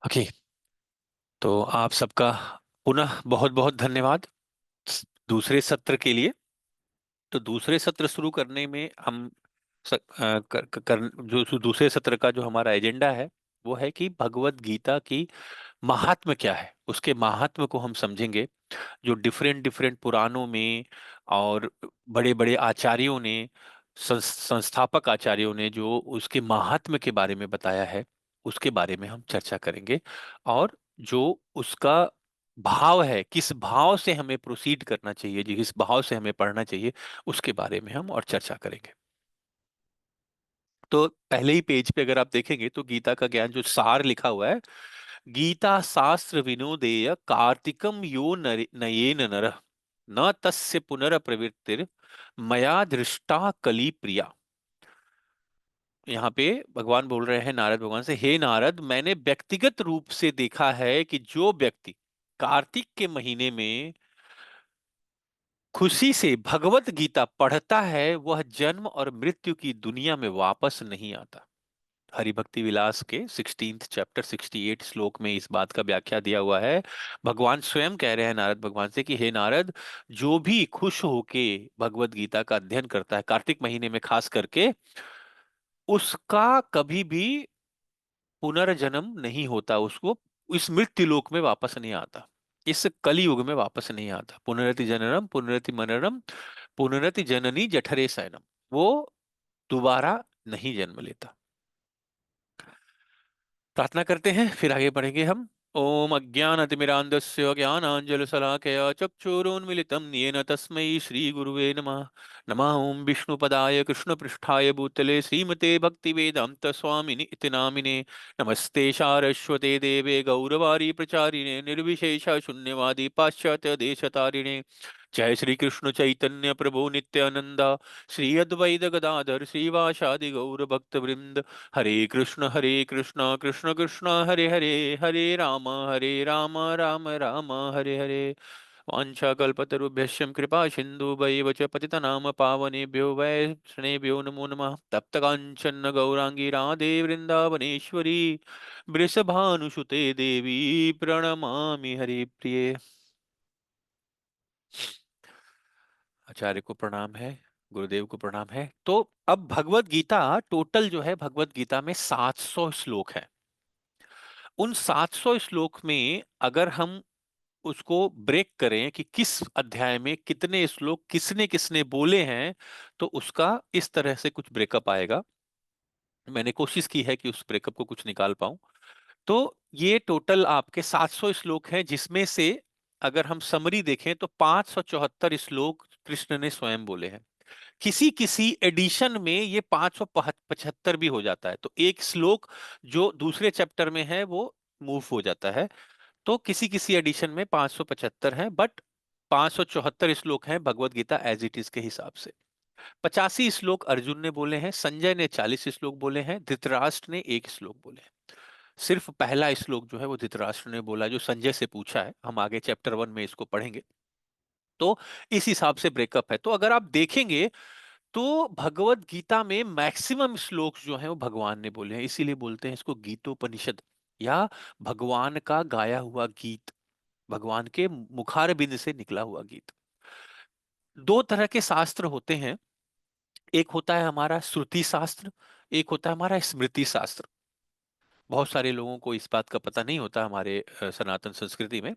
Okay. तो आप सबका पुनः बहुत बहुत धन्यवाद दूसरे सत्र के लिए। तो दूसरे सत्र शुरू करने में हम जो दूसरे सत्र का जो हमारा एजेंडा है वो है कि भगवत गीता की महात्म क्या है, उसके महात्म को हम समझेंगे। जो डिफरेंट डिफरेंट पुराणों में और बड़े बड़े आचार्यों ने, संस्थापक आचार्यों ने जो उसके महात्म्य के बारे में बताया है, उसके बारे में हम चर्चा करेंगे। और जो उसका भाव है, किस भाव से हमें प्रोसीड करना चाहिए, जी किस भाव से हमें पढ़ना चाहिए, उसके बारे में हम और चर्चा करेंगे। तो पहले ही पेज पे अगर आप देखेंगे तो गीता का ज्ञान जो सार लिखा हुआ है, गीता शास्त्र विनोदेय कार्तिकम यो नयेन नरः न तस्य पुनरप्रवृत्तिर मया दृष्टा कली प्रिया। यहाँ पे भगवान बोल रहे हैं नारद भगवान से, हे नारद, मैंने व्यक्तिगत रूप से देखा है कि जो व्यक्ति कार्तिक के महीने में खुशी से भगवत गीता पढ़ता है वह जन्म और मृत्यु की दुनिया में वापस नहीं आता। हरिभक्ति विलास के 16th चैप्टर 68 श्लोक में इस बात का व्याख्या दिया हुआ है। भगवान स्वयं कह रहे हैं नारद भगवान से कि हे नारद, जो भी खुश होके भगवत गीता का अध्ययन करता है कार्तिक महीने में खास करके, उसका कभी भी पुनर्जन्म नहीं होता, उसको इस मृत्यु लोक में वापस नहीं आता, इस कलयुग में वापस नहीं आता। पुनरति जननम पुनरति मननम पुनरति जननी जठरे शयनम, वो दोबारा नहीं जन्म लेता। प्रार्थना करते हैं फिर आगे बढ़ेंगे हम। ओम अज्ञानतिमिरान्धस्य ज्ञानाञ्जलशलाकया चक्षुरुन्मिलितं येन तस्मै श्रीगुरुवे नमः। नमः ओं विष्णुपदाय कृष्णपृष्ठाय भूतले श्रीमते भक्तिवेदान्तस्वामिनि इति नामिने। नमस्ते सारस्वते देवे गौरवारी प्रचारिणे निर्विशेष शून्यवादी पाश्चात्य देशतारिणे। जय श्री कृष्ण चैतन्य प्रभु नित्यानंदा, श्री अद्वैत गदाधर श्रीवासादि गौर भक्त वृंद। हरे कृष्ण कृष्ण कृष्ण हरे हरे, हरे राम राम राम हरे हरे। वाञ्छाकल्पतरुभ्यश्च कृपा सिन्धुभैव च पतितनाम पावनेभ्यो वैष्णवेभ्यो नमो नमः। तप्तकाञ्चन गौराङ्गी राधे वृन्दावनेश्वरी, वृषभानुसुते देवी प्रणमामि हरिप्रिये। आचार्य को प्रणाम है, गुरुदेव को प्रणाम है। तो अब भगवत गीता टोटल जो है, भगवत गीता में 700 श्लोक है। उन 700 श्लोक में अगर हम उसको ब्रेक करें कि किस अध्याय में कितने श्लोक किसने किसने बोले हैं, तो उसका इस तरह से कुछ ब्रेकअप आएगा। मैंने कोशिश की है कि उस ब्रेकअप को कुछ निकाल पाऊं। तो ये टोटल आपके 700 श्लोक हैं, जिसमें से अगर हम समरी देखें तो 574 श्लोक कृष्ण ने स्वयं बोले हैं। किसी किसी एडिशन में ये 575 भी हो जाता है, तो एक श्लोक जो दूसरे चैप्टर में है वो मूव हो जाता है। तो किसी किसी एडिशन में 575 है, बट 574 श्लोक हैं Bhagavad Gita as it is के हिसाब से। 85 श्लोक अर्जुन ने बोले हैं, संजय ने 40 श्लोक बोले हैं, धृतराष्ट्र ने एक श्लोक बोले हैं। सिर्फ पहला श्लोक जो है वो धृतराष्ट्र ने बोला, जो संजय से पूछा है। हम आगे चैप्टर 1 में इसको पढ़ेंगे। तो इस हिसाब से ब्रेकअप है। तो अगर आप देखेंगे तो भगवत गीता में मैक्सिमम श्लोक जो हैं वो भगवान ने बोले हैं, इसीलिए बोलते हैं इसको गीतोपनिषद, या भगवान का गाया हुआ गीत, भगवान के मुखार बिंद से निकला हुआ गीत। दो तरह के शास्त्र होते हैं, एक होता है हमारा श्रुति शास्त्र, एक होता है हमारा स्मृति शास्त्र। बहुत सारे लोगों को इस बात का पता नहीं होता हमारे सनातन संस्कृति में।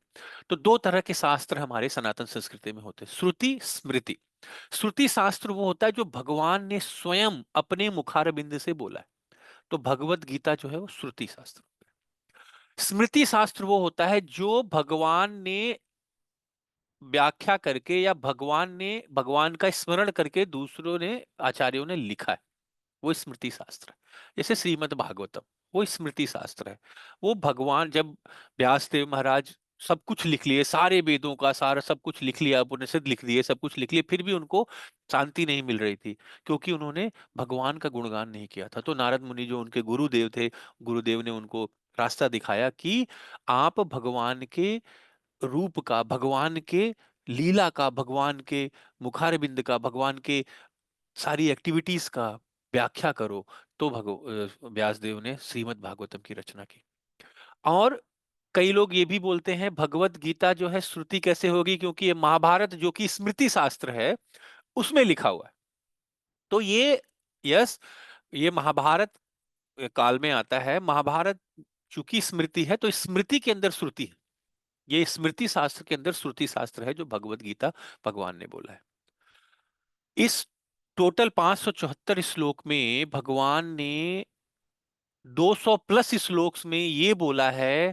तो दो तरह के शास्त्र हमारे सनातन संस्कृति में होते हैं, श्रुति स्मृति। श्रुति शास्त्र वो होता है जो भगवान ने स्वयं अपने मुखार बिंद से बोला है, तो भगवत गीता जो है वो श्रुति शास्त्र। स्मृति शास्त्र वो होता है जो भगवान ने व्याख्या करके या भगवान ने भगवान का स्मरण करके दूसरों ने, आचार्यों ने लिखा है, वो स्मृति शास्त्र है। जैसे श्रीमद् भागवतम, वो स्मृति शास्त्र है। वो भगवान जब व्यास देव महाराज सब कुछ लिख लिए, सारे वेदों का सारा सब कुछ लिख लिया, उपनिषद लिख दिए, सब कुछ लिख लिए, फिर भी उनको शांति नहीं मिल रही थी, क्योंकि उन्होंने भगवान का गुणगान नहीं किया था। तो नारद मुनि जो उनके गुरुदेव थे, गुरुदेव ने उनको रास्ता दिखाया कि आप भगवान के रूप का, भगवान के लीला का, भगवान के मुखार बिंद का, भगवान के सारी एक्टिविटीज का व्याख्या करो। तो व्यासदेव ने श्रीमद् भागवतम की रचना की। और कई लोग ये भी बोलते हैं भगवत गीता जो है श्रुति कैसे होगी, क्योंकि ये महाभारत जो कि स्मृति शास्त्र है उसमें लिखा हुआ है। तो ये, यस, ये महाभारत काल में आता है। महाभारत चूंकि स्मृति है तो स्मृति के अंदर श्रुति है। ये स्मृति शास्त्र के अंदर श्रुति शास्त्र है जो भगवत गीता भगवान ने बोला है। इस टोटल 574 श्लोक में भगवान ने 200 प्लस श्लोक्स में ये बोला है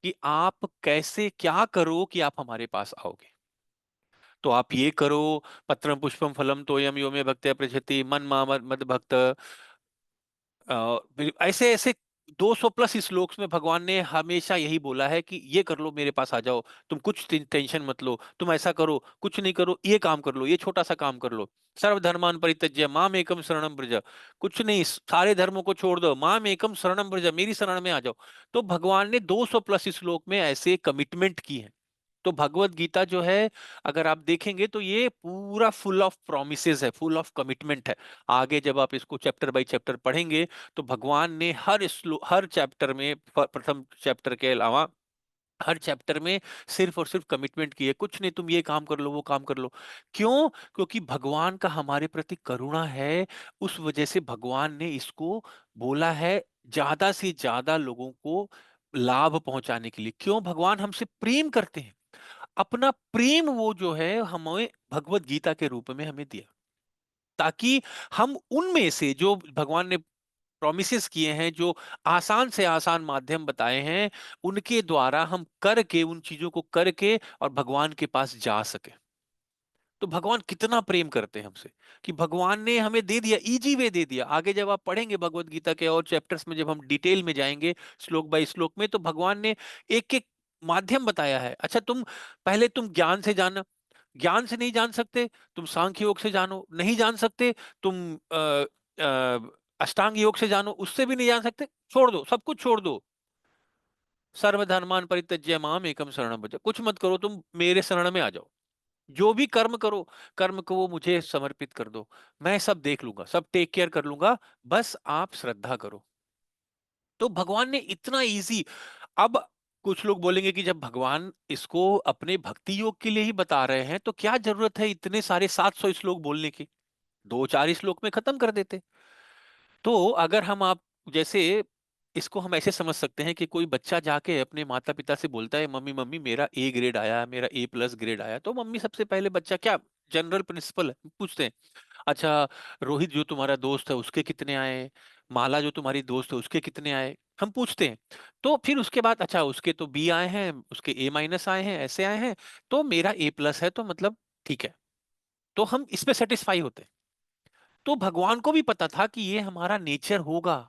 कि आप कैसे क्या करो कि आप हमारे पास आओगे। तो आप ये करो, पत्रम पुष्पम फलम तोयम यो मे भक्त्या प्रचति मन मामद मद भक्त, ऐसे ऐसे 200 प्लस श्लोक्स में भगवान ने हमेशा यही बोला है कि ये कर लो, मेरे पास आ जाओ, तुम कुछ टेंशन मत लो, तुम ऐसा करो, कुछ नहीं करो, ये काम कर लो, ये छोटा सा काम कर लो, सर्वधर्मान परित्यज्य माम एकम शरणम ब्रज, कुछ नहीं, सारे धर्मों को छोड़ दो, माम एकम शरणम ब्रज, मेरी शरण में आ जाओ। तो भगवान ने 200 प्लस श्लोक में ऐसे कमिटमेंट की है। तो भगवत गीता जो है, अगर आप देखेंगे तो ये पूरा फुल ऑफ प्रोमिसेस है, फुल ऑफ कमिटमेंट है। आगे जब आप इसको चैप्टर बाय चैप्टर पढ़ेंगे तो भगवान ने हर चैप्टर में, प्रथम चैप्टर के अलावा हर चैप्टर में सिर्फ और सिर्फ कमिटमेंट की है, कुछ नहीं, तुम ये काम कर लो, वो काम कर लो। क्यों? क्योंकि भगवान का हमारे प्रति करुणा है, उस वजह से भगवान ने इसको बोला है ज्यादा से ज्यादा लोगों को लाभ पहुंचाने के लिए। क्यों? भगवान हमसे प्रेम करते हैं, अपना प्रेम वो जो है हमें भगवत गीता के रूप में हमें दिया, ताकि हम उनमें से जो भगवान ने प्रोमिसेस किए हैं, जो आसान से आसान माध्यम बताए हैं, उनके द्वारा हम करके, उन चीजों को करके और भगवान के पास जा सके। तो भगवान कितना प्रेम करते हैं हमसे कि भगवान ने हमें दे दिया, इजी वे दे दिया। आगे जब आप पढ़ेंगे भगवत गीता के और चैप्टर्स में, जब हम डिटेल में जाएंगे श्लोक बाय श्लोक में, तो भगवान ने एक एक माध्यम बताया है। अच्छा, तुम पहले तुम ज्ञान से जाना, ज्ञान से नहीं जान सकते, तुम सांख्य योग से जानो, नहीं जान सकते तुम अष्टांग योग से जानो, उससे भी नहीं जान सकते, छोड़ दो, सब कुछ छोड़ दो। सर्वधर्मान परित्यज्य माम एकम शरणम व्रज, कुछ मत करो, तुम मेरे शरण में आ जाओ, जो भी कर्म करो, कर्म को वो मुझे समर्पित कर दो, मैं सब देख लूंगा, सब टेक केयर कर लूंगा, बस आप श्रद्धा करो। तो भगवान ने इतना इजी। अब कुछ लोग बोलेंगे कि जब भगवान इसको अपने भक्ति योग के लिए ही बता रहे हैं तो क्या जरूरत है इतने सारे 700 श्लोक बोलने की, दो चार श्लोक में खत्म कर देते। तो अगर हम आप जैसे, इसको हम ऐसे समझ सकते हैं कि कोई बच्चा जाके अपने माता पिता से बोलता है, मम्मी मम्मी मेरा ए ग्रेड आया, मेरा ए प्लस ग्रेड आया, तो मम्मी सबसे पहले बच्चा क्या, जनरल प्रिंसिपल पूछते हैं, अच्छा रोहित जो तुम्हारा दोस्त है उसके कितने आए, माला जो तुम्हारी दोस्त है उसके कितने आए, हम पूछते हैं। तो फिर उसके बाद अच्छा उसके तो बी आए हैं, उसके ए माइनस आए हैं, ऐसे आए हैं, तो मेरा ए प्लस है, तो मतलब ठीक है, तो हम इस पे सेटिस्फाई होते हैं। तो भगवान को भी पता था कि ये हमारा नेचर होगा,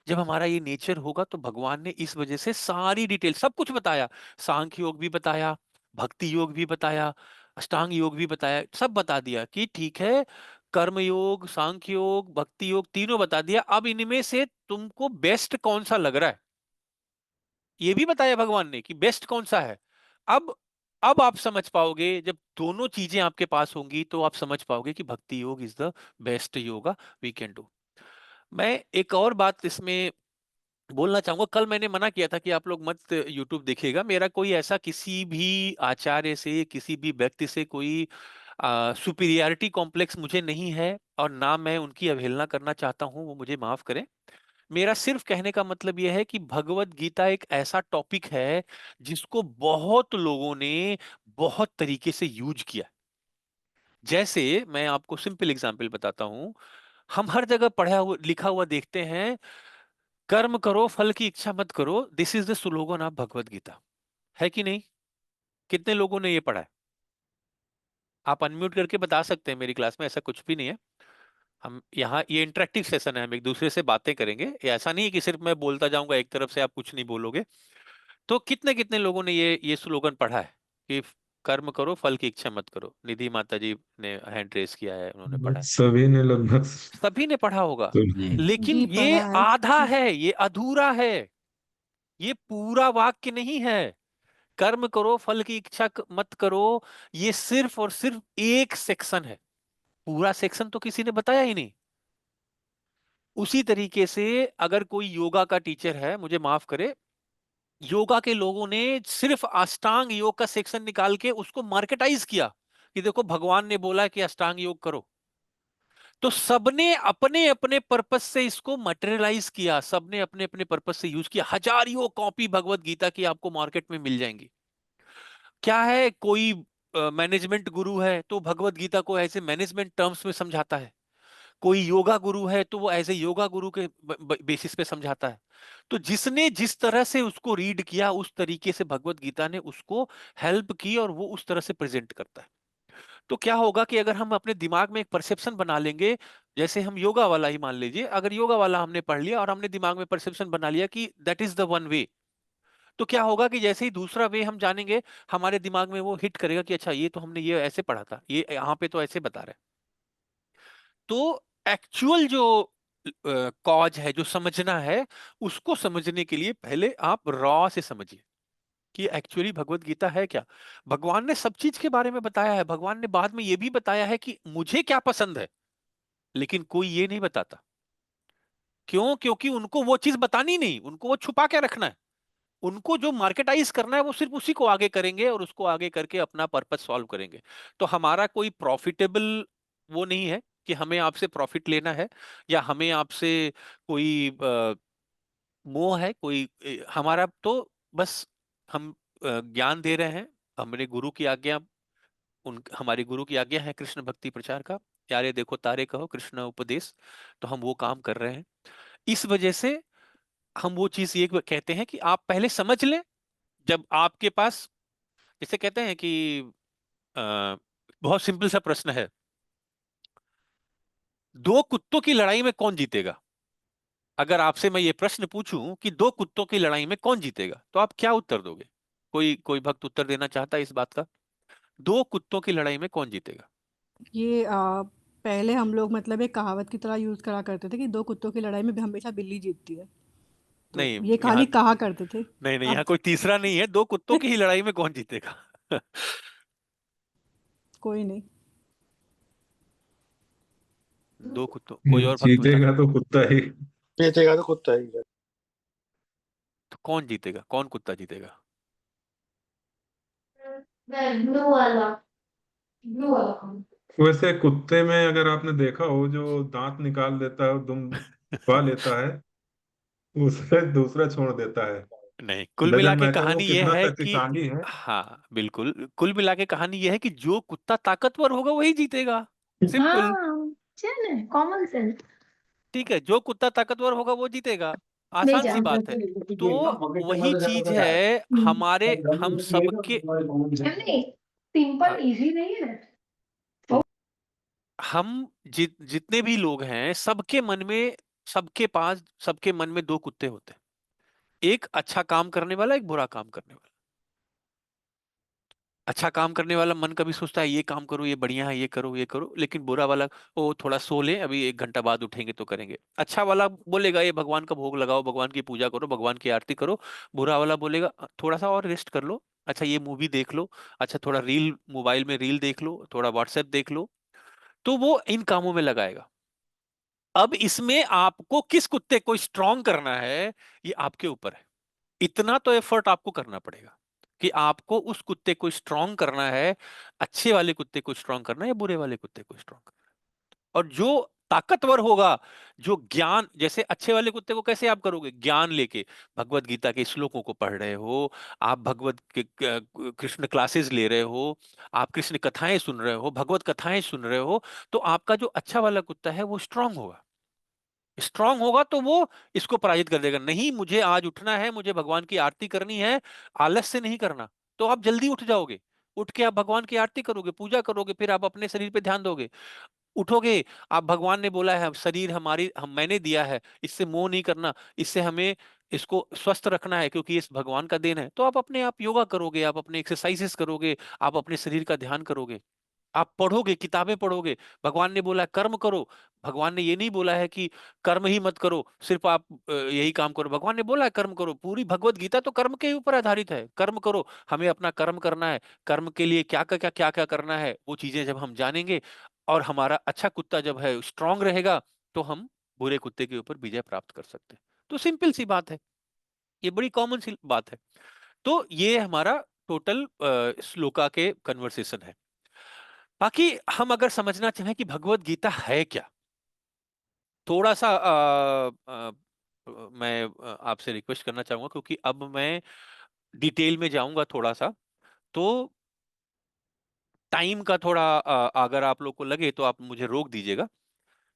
जब हमारा ये नेचर होगा तो भगवान ने इस वजह से सारी डिटेल सब कुछ बताया, सांख्य योग भी बताया, भक्ति योग भी बताया, अष्टांग योग भी बताया, सब बता दिया कि ठीक है, कर्म योग, सांख्य योग, भक्ति योग तीनों बता दिया, अब इनमें से तुमको बेस्ट कौन सा लग रहा है, ये भी बताया भगवान ने कि बेस्ट कौन सा है। अब अब आप समझ पाओगे, जब दोनों चीजें आपके पास होंगी तो आप समझ पाओगे कि bhakti yoga is the best yoga we can do. मैं एक और बात इसमें बोलना चाहूंगा, कल मैंने मना किया था कि आप लोग मत यूट्यूब देखिएगा, मेरा कोई ऐसा किसी भी आचार्य से, किसी भी व्यक्ति से कोई सुपीरियरिटी कॉम्प्लेक्स मुझे नहीं है, और ना मैं उनकी अवहेलना करना चाहता हूं, वो मुझे माफ करें। मेरा सिर्फ कहने का मतलब यह है कि भगवत गीता एक ऐसा टॉपिक है जिसको बहुत लोगों ने बहुत तरीके से यूज किया। जैसे मैं आपको सिंपल एग्जांपल बताता हूं, हम हर जगह पढ़ा हुआ लिखा हुआ देखते हैं, कर्म करो फल की इच्छा मत करो, this is the slogan of Bhagavad Gita, है कि नहीं? कितने लोगों ने ये पढ़ा है? आप अनम्यूट करके बता सकते हैं, मेरी क्लास में ऐसा कुछ भी नहीं है, हम यहाँ ये इंटरेक्टिव सेशन है, हम एक दूसरे से बातें करेंगे, ये ऐसा नहीं है कि सिर्फ मैं बोलता जाऊंगा एक तरफ से आप कुछ नहीं बोलोगे। तो कितने कितने लोगों ने ये स्लोगन पढ़ा है कि कर्म करो फल की इच्छा मत करो? निधि माता जी ने हैंड रेस किया है, उन्होंने पढ़ा है, सभी ने लगभग सभी ने पढ़ा होगा। सुन। लेकिन जी ये पढ़ा है। आधा है, ये अधूरा है, ये पूरा वाक्य नहीं है। कर्म करो फल की इच्छा मत करो, ये सिर्फ और सिर्फ एक सेक्शन है, पूरा सेक्शन तो किसी ने बताया ही नहीं। उसी तरीके से अगर कोई योगा का टीचर है, मुझे माफ करे, योगा के लोगों ने सिर्फ अष्टांग योग का सेक्शन निकाल के उसको मार्केटाइज किया कि देखो भगवान ने बोला कि अष्टांग योग करो। तो सबने अपने अपने पर्पस से इसको मटेरियलाइज किया, सबने अपने अपने पर्पस से यूज किया। हजारों कॉपी भगवत गीता की आपको मार्केट में मिल जाएंगी। क्या है, कोई मैनेजमेंट गुरु है तो भगवत गीता को ऐसे मैनेजमेंट टर्म्स में समझाता है, कोई योगा गुरु है तो वो एज ए योगा गुरु के बेसिस पे समझाता है। तो जिसने जिस तरह से उसको रीड किया उस तरीके से भगवत गीता ने उसको हेल्प की और वो उस तरह से प्रेजेंट करता है। तो क्या होगा कि अगर हम अपने दिमाग में एक परसेप्शन बना लेंगे, जैसे हम योगा वाला ही मान लीजिए, अगर योगा वाला हमने पढ़ लिया और हमने दिमाग में परसेप्शन बना लिया कि that is the one way, तो क्या होगा कि जैसे ही दूसरा वे हम जानेंगे, हमारे दिमाग में वो हिट करेगा कि अच्छा ये तो हमने ये ऐसे पढ़ा था, ये यहाँ पे तो ऐसे बता रहे हैं। तो एक्चुअल जो कॉज है, जो समझना है, उसको समझने के लिए पहले आप रॉ से समझिए कि एक्चुअली भगवत गीता है क्या। भगवान ने सब चीज के बारे में बताया है, भगवान ने बाद में ये भी बताया है कि मुझे क्या पसंद है, लेकिन कोई ये नहीं बताता। क्यों? क्योंकि उनको वो चीज बतानी नहीं, उनको वो छुपा के रखना है। उनको जो मार्केटाइज करना है वो सिर्फ उसी को आगे करेंगे और उसको आगे करके अपना पर्पस सॉल्व करेंगे। तो हमारा कोई प्रॉफिटेबल वो नहीं है कि हमें आपसे प्रॉफिट लेना है, या हमें आपसे कोई मोह है, कोई हमारा तो बस हम ज्ञान दे रहे हैं। हमने गुरु की आज्ञा, उन हमारी गुरु की आज्ञा है कृष्ण भक्ति प्रचार का, यारे देखो तारे कहो कृष्ण उपदेश। तो हम वो काम कर रहे हैं। इस वजह से हम वो चीज ये कहते हैं कि आप पहले समझ लें। जब आपके पास, जैसे कहते हैं कि अ, बहुत सिंपल सा प्रश्न है, दो कुत्तों की लड़ाई में कौन जीतेगा? अगर आपसे मैं ये प्रश्न पूछूं कि दो कुत्तों की लड़ाई में कौन जीतेगा, तो आप क्या उत्तर दोगे? कोई कोई भक्त उत्तर देना चाहता है इस बात का? दो कुत्तों की लड़ाई में कौन जीतेगा? ये पहले हम लोग मतलब एक कहावत की तरह यूज करा करते थे कि दो कुत्तों की लड़ाई में हमेशा बिल्ली जीतती है। तो नहीं, ये यहाँ खाली कहा करते थे। नहीं नहीं, अब यहाँ कोई तीसरा नहीं है, दो कुत्तों की ही लड़ाई में कौन जीतेगा? कोई नहीं। दो कुत्तों, कोई और भक्त उत्तर? जीतेगा तो कुत्ता ही। जीतेगा तो कुत्ता ही है। तो कौन जीतेगा, कौन कुत्ता जीतेगा? ब्लू वाला, ब्लू वाला कौन? वैसे कुत्ते में अगर आपने देखा हो जो दांत निकाल देता है और दुम दबा लेता है, उसे दूसरा छोड़ देता है। नहीं, कुल मिला डजेंट के मैटर वो कहानी यह कितना है कि, शक्तिशाली है। हाँ बिल्कुल, कुल मिला के कहानी यह है कि जो कुत्ता ताकतवर होगा वही जीतेगा। सिंपल। हाँ, चल कॉमन सेंस। ठीक है, जो कुत्ता ताकतवर होगा वो जीतेगा। ले आसान जा। सी बात है। तो वही चीज है हमारे, हम सबके, नहीं, सिंपल इजी नहीं है। हम जितने भी लोग हैं, सबके मन में, सबके पास, सबके मन में दो कुत्ते होते हैं। एक अच्छा काम करने वाला, एक बुरा काम करने वाला। अच्छा काम करने वाला मन कभी सोचता है ये काम करो, ये बढ़िया है, ये करो, ये करो, लेकिन बुरा वाला, ओ थोड़ा सो ले, अभी 1 घंटा बाद उठेंगे तो करेंगे। अच्छा वाला बोलेगा ये भगवान का भोग लगाओ, भगवान की पूजा करो, भगवान की आरती करो। बुरा वाला बोलेगा थोड़ा सा और रेस्ट कर लो, अच्छा ये मूवी देख लो, अच्छा थोड़ा रील, मोबाइल में रील देख लो, थोड़ा व्हाट्सएप देख लो। तो वो इन कामों में लगाएगा। अब इसमें आपको किस कुत्ते को स्ट्रांग करना है, ये आपके ऊपर है। इतना तो एफर्ट आपको करना पड़ेगा कि आपको उस कुत्ते को स्ट्रांग करना है, अच्छे वाले कुत्ते को स्ट्रांग करना है या बुरे वाले कुत्ते को स्ट्रांग करना है। और जो ताकतवर होगा, जो ज्ञान, जैसे अच्छे वाले कुत्ते को कैसे आप करोगे? ज्ञान लेके, भगवत गीता के श्लोकों को पढ़ रहे हो, आप भगवत के कृष्ण क्लासेस ले रहे हो, आप कृष्ण कथाएं सुन रहे हो, भगवत कथाएं सुन रहे हो, तो आपका जो अच्छा वाला कुत्ता है वो स्ट्रांग होगा। स्ट्रांग होगा तो वो इसको पराजित कर देगा। नहीं, मुझे आज उठना है, मुझे भगवान की आरती करनी है, आलस से नहीं करना, तो आप जल्दी उठ जाओगे। उठ के आप भगवान की आरती करोगे, पूजा करोगे, फिर आप अपने शरीर पे ध्यान दोगे। उठोगे, आप भगवान ने बोला है शरीर हमारी, हम मैंने दिया है, इससे मोह नहीं करना, इससे हमें इसको स्वस्थ रखना है क्योंकि इस भगवान का देन है। तो आप अपने आप योगा करोगे, आप अपने एक्सरसाइजेस करोगे, आप अपने शरीर का ध्यान करोगे, आप पढ़ोगे, किताबें पढ़ोगे। भगवान ने बोला है कर्म करो, भगवान ने ये नहीं बोला है कि कर्म ही मत करो, सिर्फ आप यही काम करो। भगवान ने बोला है कर्म करो, पूरी भगवत गीता तो कर्म के ऊपर आधारित है। कर्म करो, हमें अपना कर्म करना है, कर्म के लिए क्या क्या करना है, वो चीजें जब हम जानेंगे, और हमारा अच्छा कुत्ता जब है स्ट्रांग रहेगा, तो हम बुरे कुत्ते के ऊपर विजय प्राप्त कर सकते हैं। तो सिंपल सी बात है। ये बड़ी कॉमन सी बात है। तो ये हमारा टोटल श्लोका के कन्वर्सेशन है। बाकी हम अगर समझना चाहें कि भगवत गीता है क्या, थोड़ा सा मैं आपसे रिक्वेस्ट करना चाहूंगा, क्योंकि अब मैं डिटेल में जाऊंगा थोड़ा सा, तो टाइम का थोड़ा अगर आप लोग को लगे तो आप मुझे रोक दीजिएगा,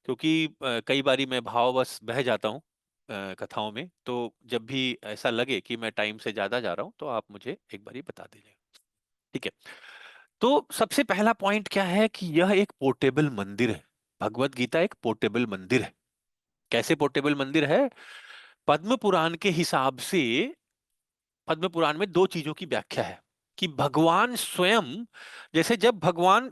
क्योंकि कई बारी मैं भाववश बह जाता हूँ कथाओं में। तो जब भी ऐसा लगे कि मैं टाइम से ज्यादा जा रहा हूँ तो आप मुझे एक बारी बता दीजिएगा, ठीक है। तो सबसे पहला पॉइंट क्या है कि यह एक पोर्टेबल मंदिर है। भगवत गीता एक पोर्टेबल मंदिर है। कैसे पोर्टेबल मंदिर है? पद्म पुराण के हिसाब से पद्म पुराण में दो चीजों की व्याख्या है कि भगवान स्वयं, जैसे जब भगवान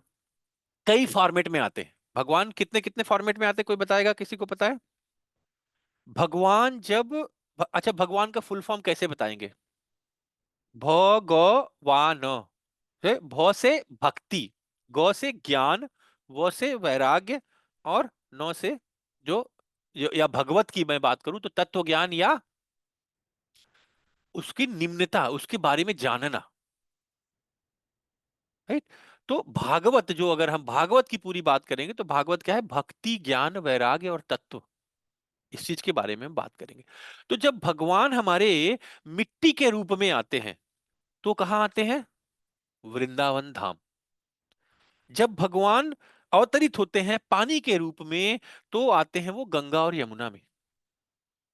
कई फॉर्मेट में आते हैं, भगवान कितने कितने फॉर्मेट में आते हैं, कोई बताएगा? किसी को पता है? भगवान जब अच्छा, भगवान का फुल फॉर्म कैसे बताएंगे? भगवान से, भ से भक्ति, ग से ज्ञान, व से वैराग्य, और न से या भगवत की मैं बात करूं तो तत्व ज्ञान या उसकी निम्नता, उसके बारे में जानना, राइट। तो भागवत, जो अगर हम भागवत की पूरी बात करेंगे तो भागवत क्या है? भक्ति, ज्ञान, वैराग्य और तत्व, इस चीज के बारे में हम बात करेंगे। तो जब भगवान हमारे मिट्टी के रूप में आते हैं तो कहाँ आते हैं? वृंदावन धाम। जब भगवान अवतरित होते हैं पानी के रूप में तो आते हैं वो गंगा और यमुना में।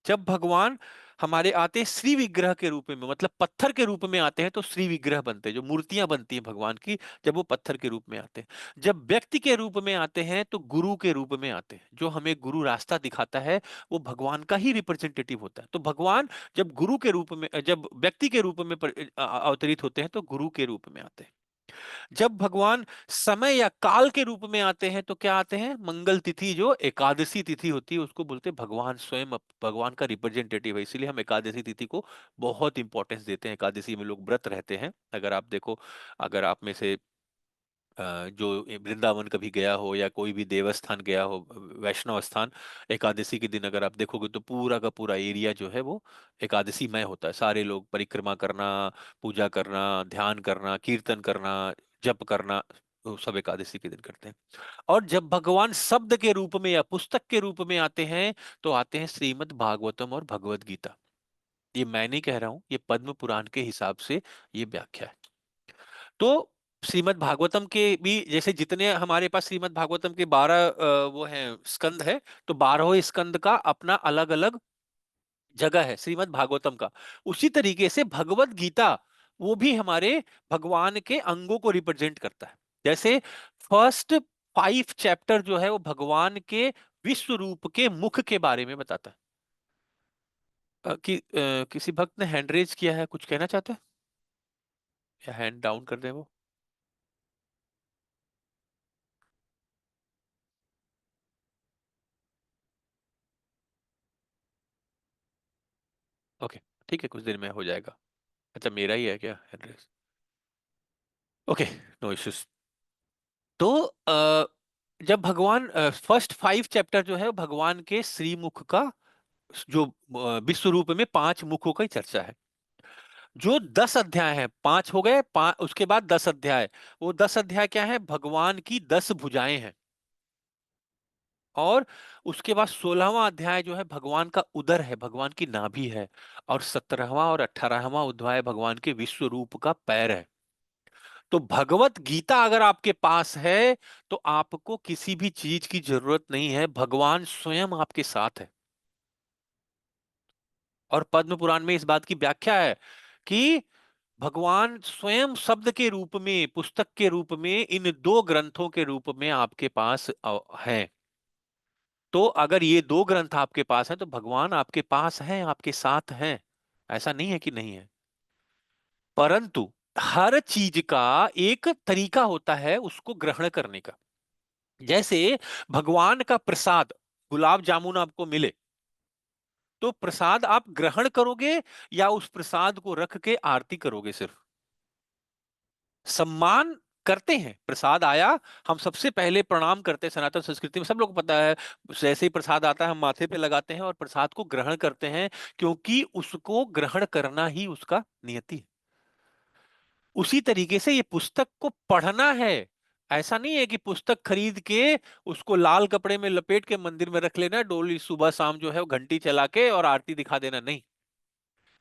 जब भगवान हमारे आते हैं श्री विग्रह के रूप में, मतलब पत्थर के रूप में आते हैं, तो श्री विग्रह बनते हैं, जो मूर्तियां बनती हैं भगवान की, जब वो पत्थर के रूप में आते हैं। जब व्यक्ति के रूप में आते हैं तो गुरु के रूप में आते हैं, जो हमें गुरु रास्ता दिखाता है वो भगवान का ही रिप्रेजेंटेटिव होता है। तो भगवान जब गुरु के रूप में, जब व्यक्ति के रूप में अवतरित होते हैं तो गुरु के रूप में आते हैं। जब भगवान समय या काल के रूप में आते हैं तो क्या आते हैं? मंगल तिथि, जो एकादशी तिथि होती है, उसको बोलते हैं भगवान स्वयं, भगवान का रिप्रेजेंटेटिव है। इसीलिए हम एकादशी तिथि को बहुत इंपॉर्टेंस देते हैं। एकादशी में लोग व्रत रहते हैं। अगर आप देखो, अगर आप में से जो वृंदावन कभी गया हो या कोई भी देवस्थान गया हो, वैष्णव स्थान, एकादशी के दिन अगर आप देखोगे तो पूरा का पूरा एरिया जो है वो एकादशी मय होता है। सारे लोग परिक्रमा करना, पूजा करना, ध्यान करना, कीर्तन करना, जप करना, वो सब एकादशी के दिन करते हैं। और जब भगवान शब्द के रूप में या पुस्तक के रूप में आते हैं तो आते हैं श्रीमद् भागवतम और भगवत गीता। ये मैं नहीं कह रहा हूं, ये पद्म पुराण के हिसाब से ये व्याख्या है। तो श्रीमद् भागवतम के भी, जैसे जितने हमारे पास श्रीमद् भागवतम के 12 वो हैं स्कंद है, तो 12वें स्कंद का अपना अलग अलग जगह है श्रीमद् भागवतम का। उसी तरीके से भगवत गीता, वो भी हमारे भगवान के अंगों को रिप्रेजेंट करता है। जैसे फर्स्ट 5 चैप्टर जो है वो भगवान के विश्व रूप के मुख के बारे में बताता है। किसी भक्त ने हैंड रेज किया है, कुछ कहना चाहते हैं या हैंड डाउन कर दें वो? ओके, ठीक है, कुछ देर में हो जाएगा। अच्छा, मेरा ही है क्या एड्रेस? Okay, no issues. तो जब भगवान फर्स्ट 5 चैप्टर जो है वो भगवान के श्रीमुख का, जो विश्व रूप में 5 मुखों की चर्चा है। जो 10 अध्याय है, 5 हो गए, उसके बाद 10 अध्याय। वो 10 अध्याय क्या है? भगवान की 10 भुजाएं हैं। और उसके बाद 16वां अध्याय जो है भगवान का उदर है, भगवान की नाभि है। और 17वां और 18वां अध्याय भगवान के विश्व रूप का पैर है। तो भगवत गीता अगर आपके पास है तो आपको किसी भी चीज की जरूरत नहीं है, भगवान स्वयं आपके साथ है। और पद्म पुराण में इस बात की व्याख्या है कि भगवान स्वयं शब्द के रूप में, पुस्तक के रूप में, इन 2 ग्रंथों के रूप में आपके पास है। तो अगर ये 2 ग्रंथ आपके पास है तो भगवान आपके पास है, आपके साथ हैं। ऐसा नहीं है कि नहीं है। परंतु हर चीज का एक तरीका होता है उसको ग्रहण करने का। जैसे भगवान का प्रसाद, गुलाब जामुन आपको मिले तो प्रसाद आप ग्रहण करोगे या उस प्रसाद को रख के आरती करोगे? सिर्फ सम्मान करते हैं। प्रसाद आया, हम सबसे पहले प्रणाम करते हैं। सनातन संस्कृति में सब लोग को पता है, जैसे ही प्रसाद आता है हम माथे पे लगाते हैं और प्रसाद को ग्रहण करते हैं, क्योंकि उसको ग्रहण करना ही उसका नियति है। उसी तरीके से ये पुस्तक को पढ़ना है। ऐसा नहीं है कि पुस्तक खरीद के उसको लाल कपड़े में लपेट के मंदिर में रख लेना, डोली सुबह शाम जो है वो घंटी चला के और आरती दिखा देना, नहीं।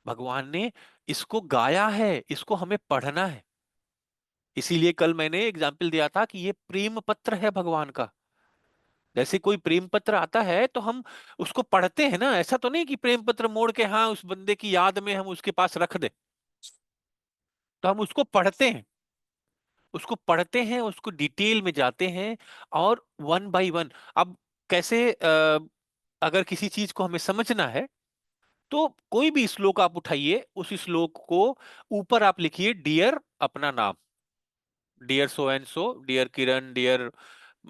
भगवान ने इसको गाया है, इसको हमें पढ़ना है। इसीलिए कल मैंने एग्जाम्पल दिया था कि ये प्रेम पत्र है भगवान का। जैसे कोई प्रेम पत्र आता है तो हम उसको पढ़ते हैं ना, ऐसा तो नहीं कि प्रेम पत्र मोड़ के हाँ उस बंदे की याद में हम उसके पास रख दें। तो हम उसको पढ़ते हैं, उसको पढ़ते हैं, उसको डिटेल में जाते हैं और वन बाय वन। अब कैसे अगर किसी चीज को हमें समझना है तो कोई भी श्लोक आप उठाइए, उस श्लोक को ऊपर आप लिखिए डियर अपना नाम, dear so and so, dear Kiran, dear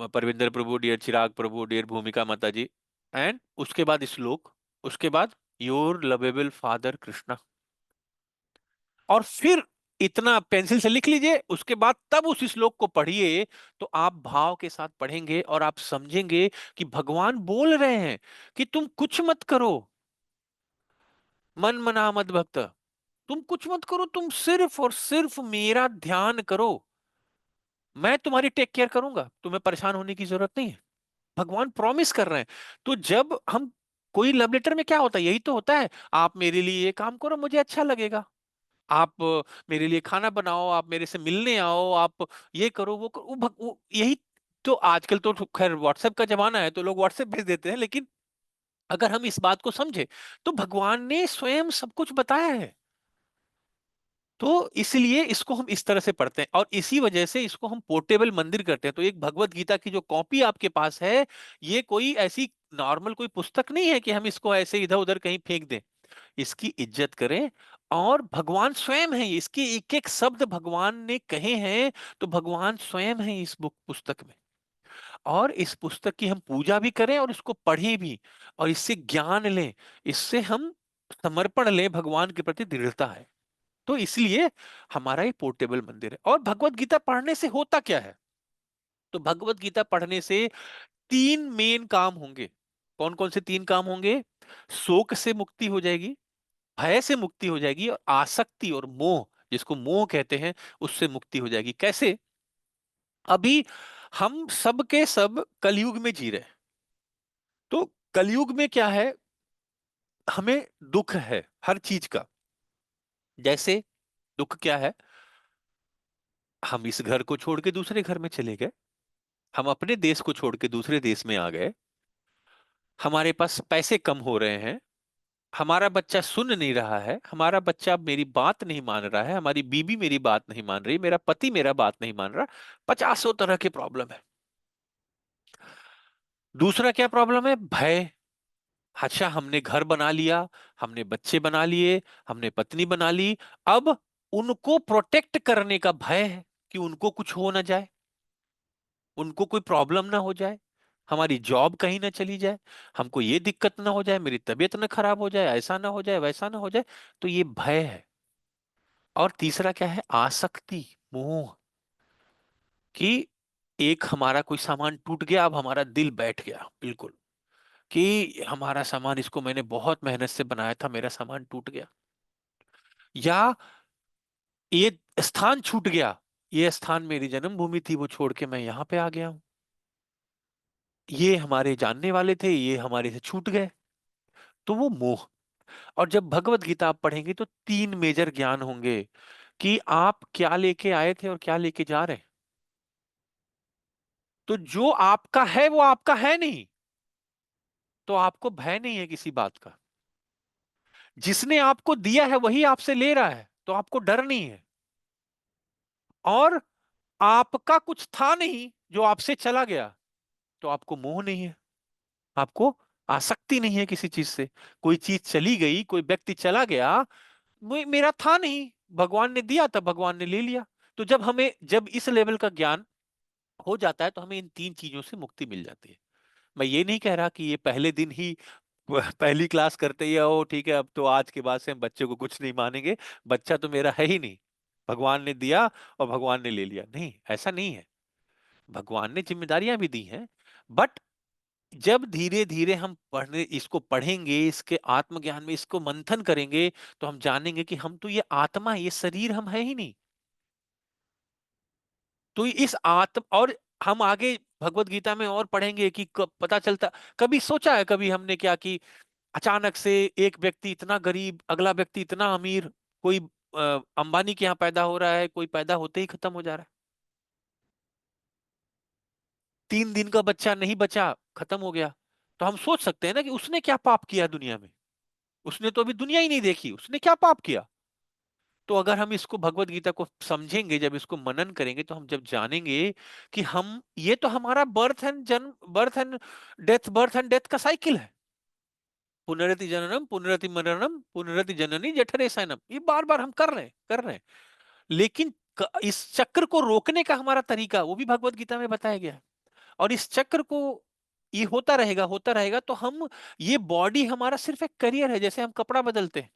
Parvinder Prabhu, dear Chirag Prabhu, dear Bhumika Mata ji, and उसके बाद श्लोक, उसके बाद योर लवेबल फादर कृष्णा, और फिर इतना पेंसिल से लिख लीजिए। उसके बाद तब उस श्लोक को पढ़िए, तो आप भाव के साथ पढ़ेंगे और आप समझेंगे कि भगवान बोल रहे हैं कि तुम कुछ मत करो, मन मना मत भक्त, तुम कुछ मत करो, तुम सिर्फ और सिर्फ मेरा ध्यान करो, मैं तुम्हारी टेक केयर करूंगा, तुम्हें परेशान होने की जरूरत नहीं है। भगवान प्रॉमिस कर रहे हैं। तो जब हम कोई लव लेटर में क्या होता है, यही तो होता है, आप मेरे लिए ये काम करो मुझे अच्छा लगेगा, आप मेरे लिए खाना बनाओ, आप मेरे से मिलने आओ, आप ये करो वो करो, यही तो। आजकल तो खैर व्हाट्सएप का जमाना है तो लोग व्हाट्सएप भेज देते हैं, लेकिन अगर हम इस बात को समझे तो भगवान ने स्वयं सब कुछ बताया है। तो इसलिए इसको हम इस तरह से पढ़ते हैं और इसी वजह से इसको हम पोर्टेबल मंदिर करते हैं। तो एक भगवत गीता की जो कॉपी आपके पास है, ये कोई ऐसी नॉर्मल कोई पुस्तक नहीं है कि हम इसको ऐसे इधर उधर कहीं फेंक दें। इसकी इज्जत करें, और भगवान स्वयं है, इसके एक एक शब्द भगवान ने कहे हैं, तो भगवान स्वयं है इस बुक पुस्तक में। और इस पुस्तक की हम पूजा भी करें और इसको पढ़ें भी, और इससे ज्ञान लें, इससे हम समर्पण लें, भगवान के प्रति दृढ़ता है। तो इसलिए हमारा ये पोर्टेबल मंदिर है। और भगवत गीता पढ़ने से होता क्या है? तो भगवत गीता पढ़ने से तीन मेन काम होंगे। कौन कौन से तीन काम होंगे? शोक से मुक्ति हो जाएगी, भय से मुक्ति हो जाएगी, और आसक्ति और मोह, जिसको मोह कहते हैं, उससे मुक्ति हो जाएगी। कैसे? अभी हम सब के सब कलयुग में जी रहे हैं। तो कलयुग में क्या है, हमें दुख है हर चीज का। जैसे दुख क्या है? हम इस घर को छोड़ के दूसरे घर में चले गए, हम अपने देश को छोड़ के दूसरे देश में आ गए, हमारे पास पैसे कम हो रहे हैं, हमारा बच्चा सुन नहीं रहा है, हमारा बच्चा अब मेरी बात नहीं मान रहा है, हमारी बीबी मेरी बात नहीं मान रही, मेरा पति मेरा बात नहीं मान रहा। पचासों तरह के प्रॉब्लम है। दूसरा क्या प्रॉब्लम है? भय। अच्छा, हमने घर बना लिया, हमने बच्चे बना लिए, हमने पत्नी बना ली, अब उनको प्रोटेक्ट करने का भय है कि उनको कुछ हो ना जाए, उनको कोई प्रॉब्लम ना हो जाए, हमारी जॉब कहीं ना चली जाए, हमको ये दिक्कत ना हो जाए, मेरी तबीयत ना खराब हो जाए, ऐसा ना हो जाए, वैसा ना हो जाए। तो ये भय है। और तीसरा क्या है? आसक्ति, मोह, कि एक हमारा कोई सामान टूट गया, अब हमारा दिल बैठ गया बिल्कुल, कि हमारा सामान, इसको मैंने बहुत मेहनत से बनाया था, मेरा सामान टूट गया। या ये स्थान छूट गया, ये स्थान मेरी जन्मभूमि थी, वो छोड़ के मैं यहाँ पे आ गया हूँ, ये हमारे जानने वाले थे, ये हमारे से छूट गए। तो वो मोह। और जब भगवत गीता आप पढ़ेंगे तो तीन मेजर ज्ञान होंगे कि आप क्या लेके आए थे और क्या लेके जा रहे हैं। तो जो आपका है वो आपका है नहीं, तो आपको भय नहीं है किसी बात का। जिसने आपको दिया है वही आपसे ले रहा है, तो आपको डर नहीं है। और आपका कुछ था नहीं जो आपसे चला गया, तो आपको मोह नहीं है, आपको आसक्ति नहीं है किसी चीज से। कोई चीज चली गई, कोई व्यक्ति चला गया, मेरा था नहीं, भगवान ने दिया था, भगवान ने ले लिया। तो जब इस लेवल का ज्ञान हो जाता है तो हमें इन तीन चीजों से मुक्ति मिल जाती है। मैं ये नहीं कह रहा कि ये पहले दिन ही पहली क्लास करते ही हो ठीक है, अब तो आज के बाद से हम बच्चे को कुछ नहीं मानेंगे, बच्चा तो मेरा है ही नहीं, भगवान ने दिया और भगवान ने ले लिया, नहीं, ऐसा नहीं है। भगवान ने जिम्मेदारियां भी दी हैं, बट जब धीरे धीरे हम इसको पढ़ेंगे, इसके आत्मज्ञान में इसको मंथन करेंगे, तो हम जानेंगे कि हम तो ये आत्मा है, ये शरीर हम है ही नहीं। तो इस आत्म और हम आगे भगवत गीता में और पढ़ेंगे कि पता चलता, कभी सोचा है कभी हमने क्या कि अचानक से एक व्यक्ति इतना गरीब, अगला व्यक्ति इतना अमीर, कोई अंबानी के यहाँ पैदा हो रहा है, कोई पैदा होते ही खत्म हो जा रहा है। 3 दिन का बच्चा नहीं बचा, खत्म हो गया। तो हम सोच सकते हैं ना कि उसने क्या पाप किया दुनिया में, उसने तो अभी दुनिया ही नहीं देखी, उसने क्या पाप किया। तो अगर हम इसको भगवत गीता को समझेंगे, जब इसको मनन करेंगे, तो हम जब जानेंगे कि हम ये तो हमारा बर्थ एंड डेथ का साइकिल है। पुनरति जननम पुनरति मरणम पुनरति जननी जठरे शयनम, ये बार बार हम कर रहे हैं। लेकिन इस चक्र को रोकने का हमारा तरीका वो भी भगवत गीता में बताया गया है। और इस चक्र को, ये होता रहेगा तो हम, ये बॉडी हमारा सिर्फ एक करियर है, जैसे हम कपड़ा बदलते हैं।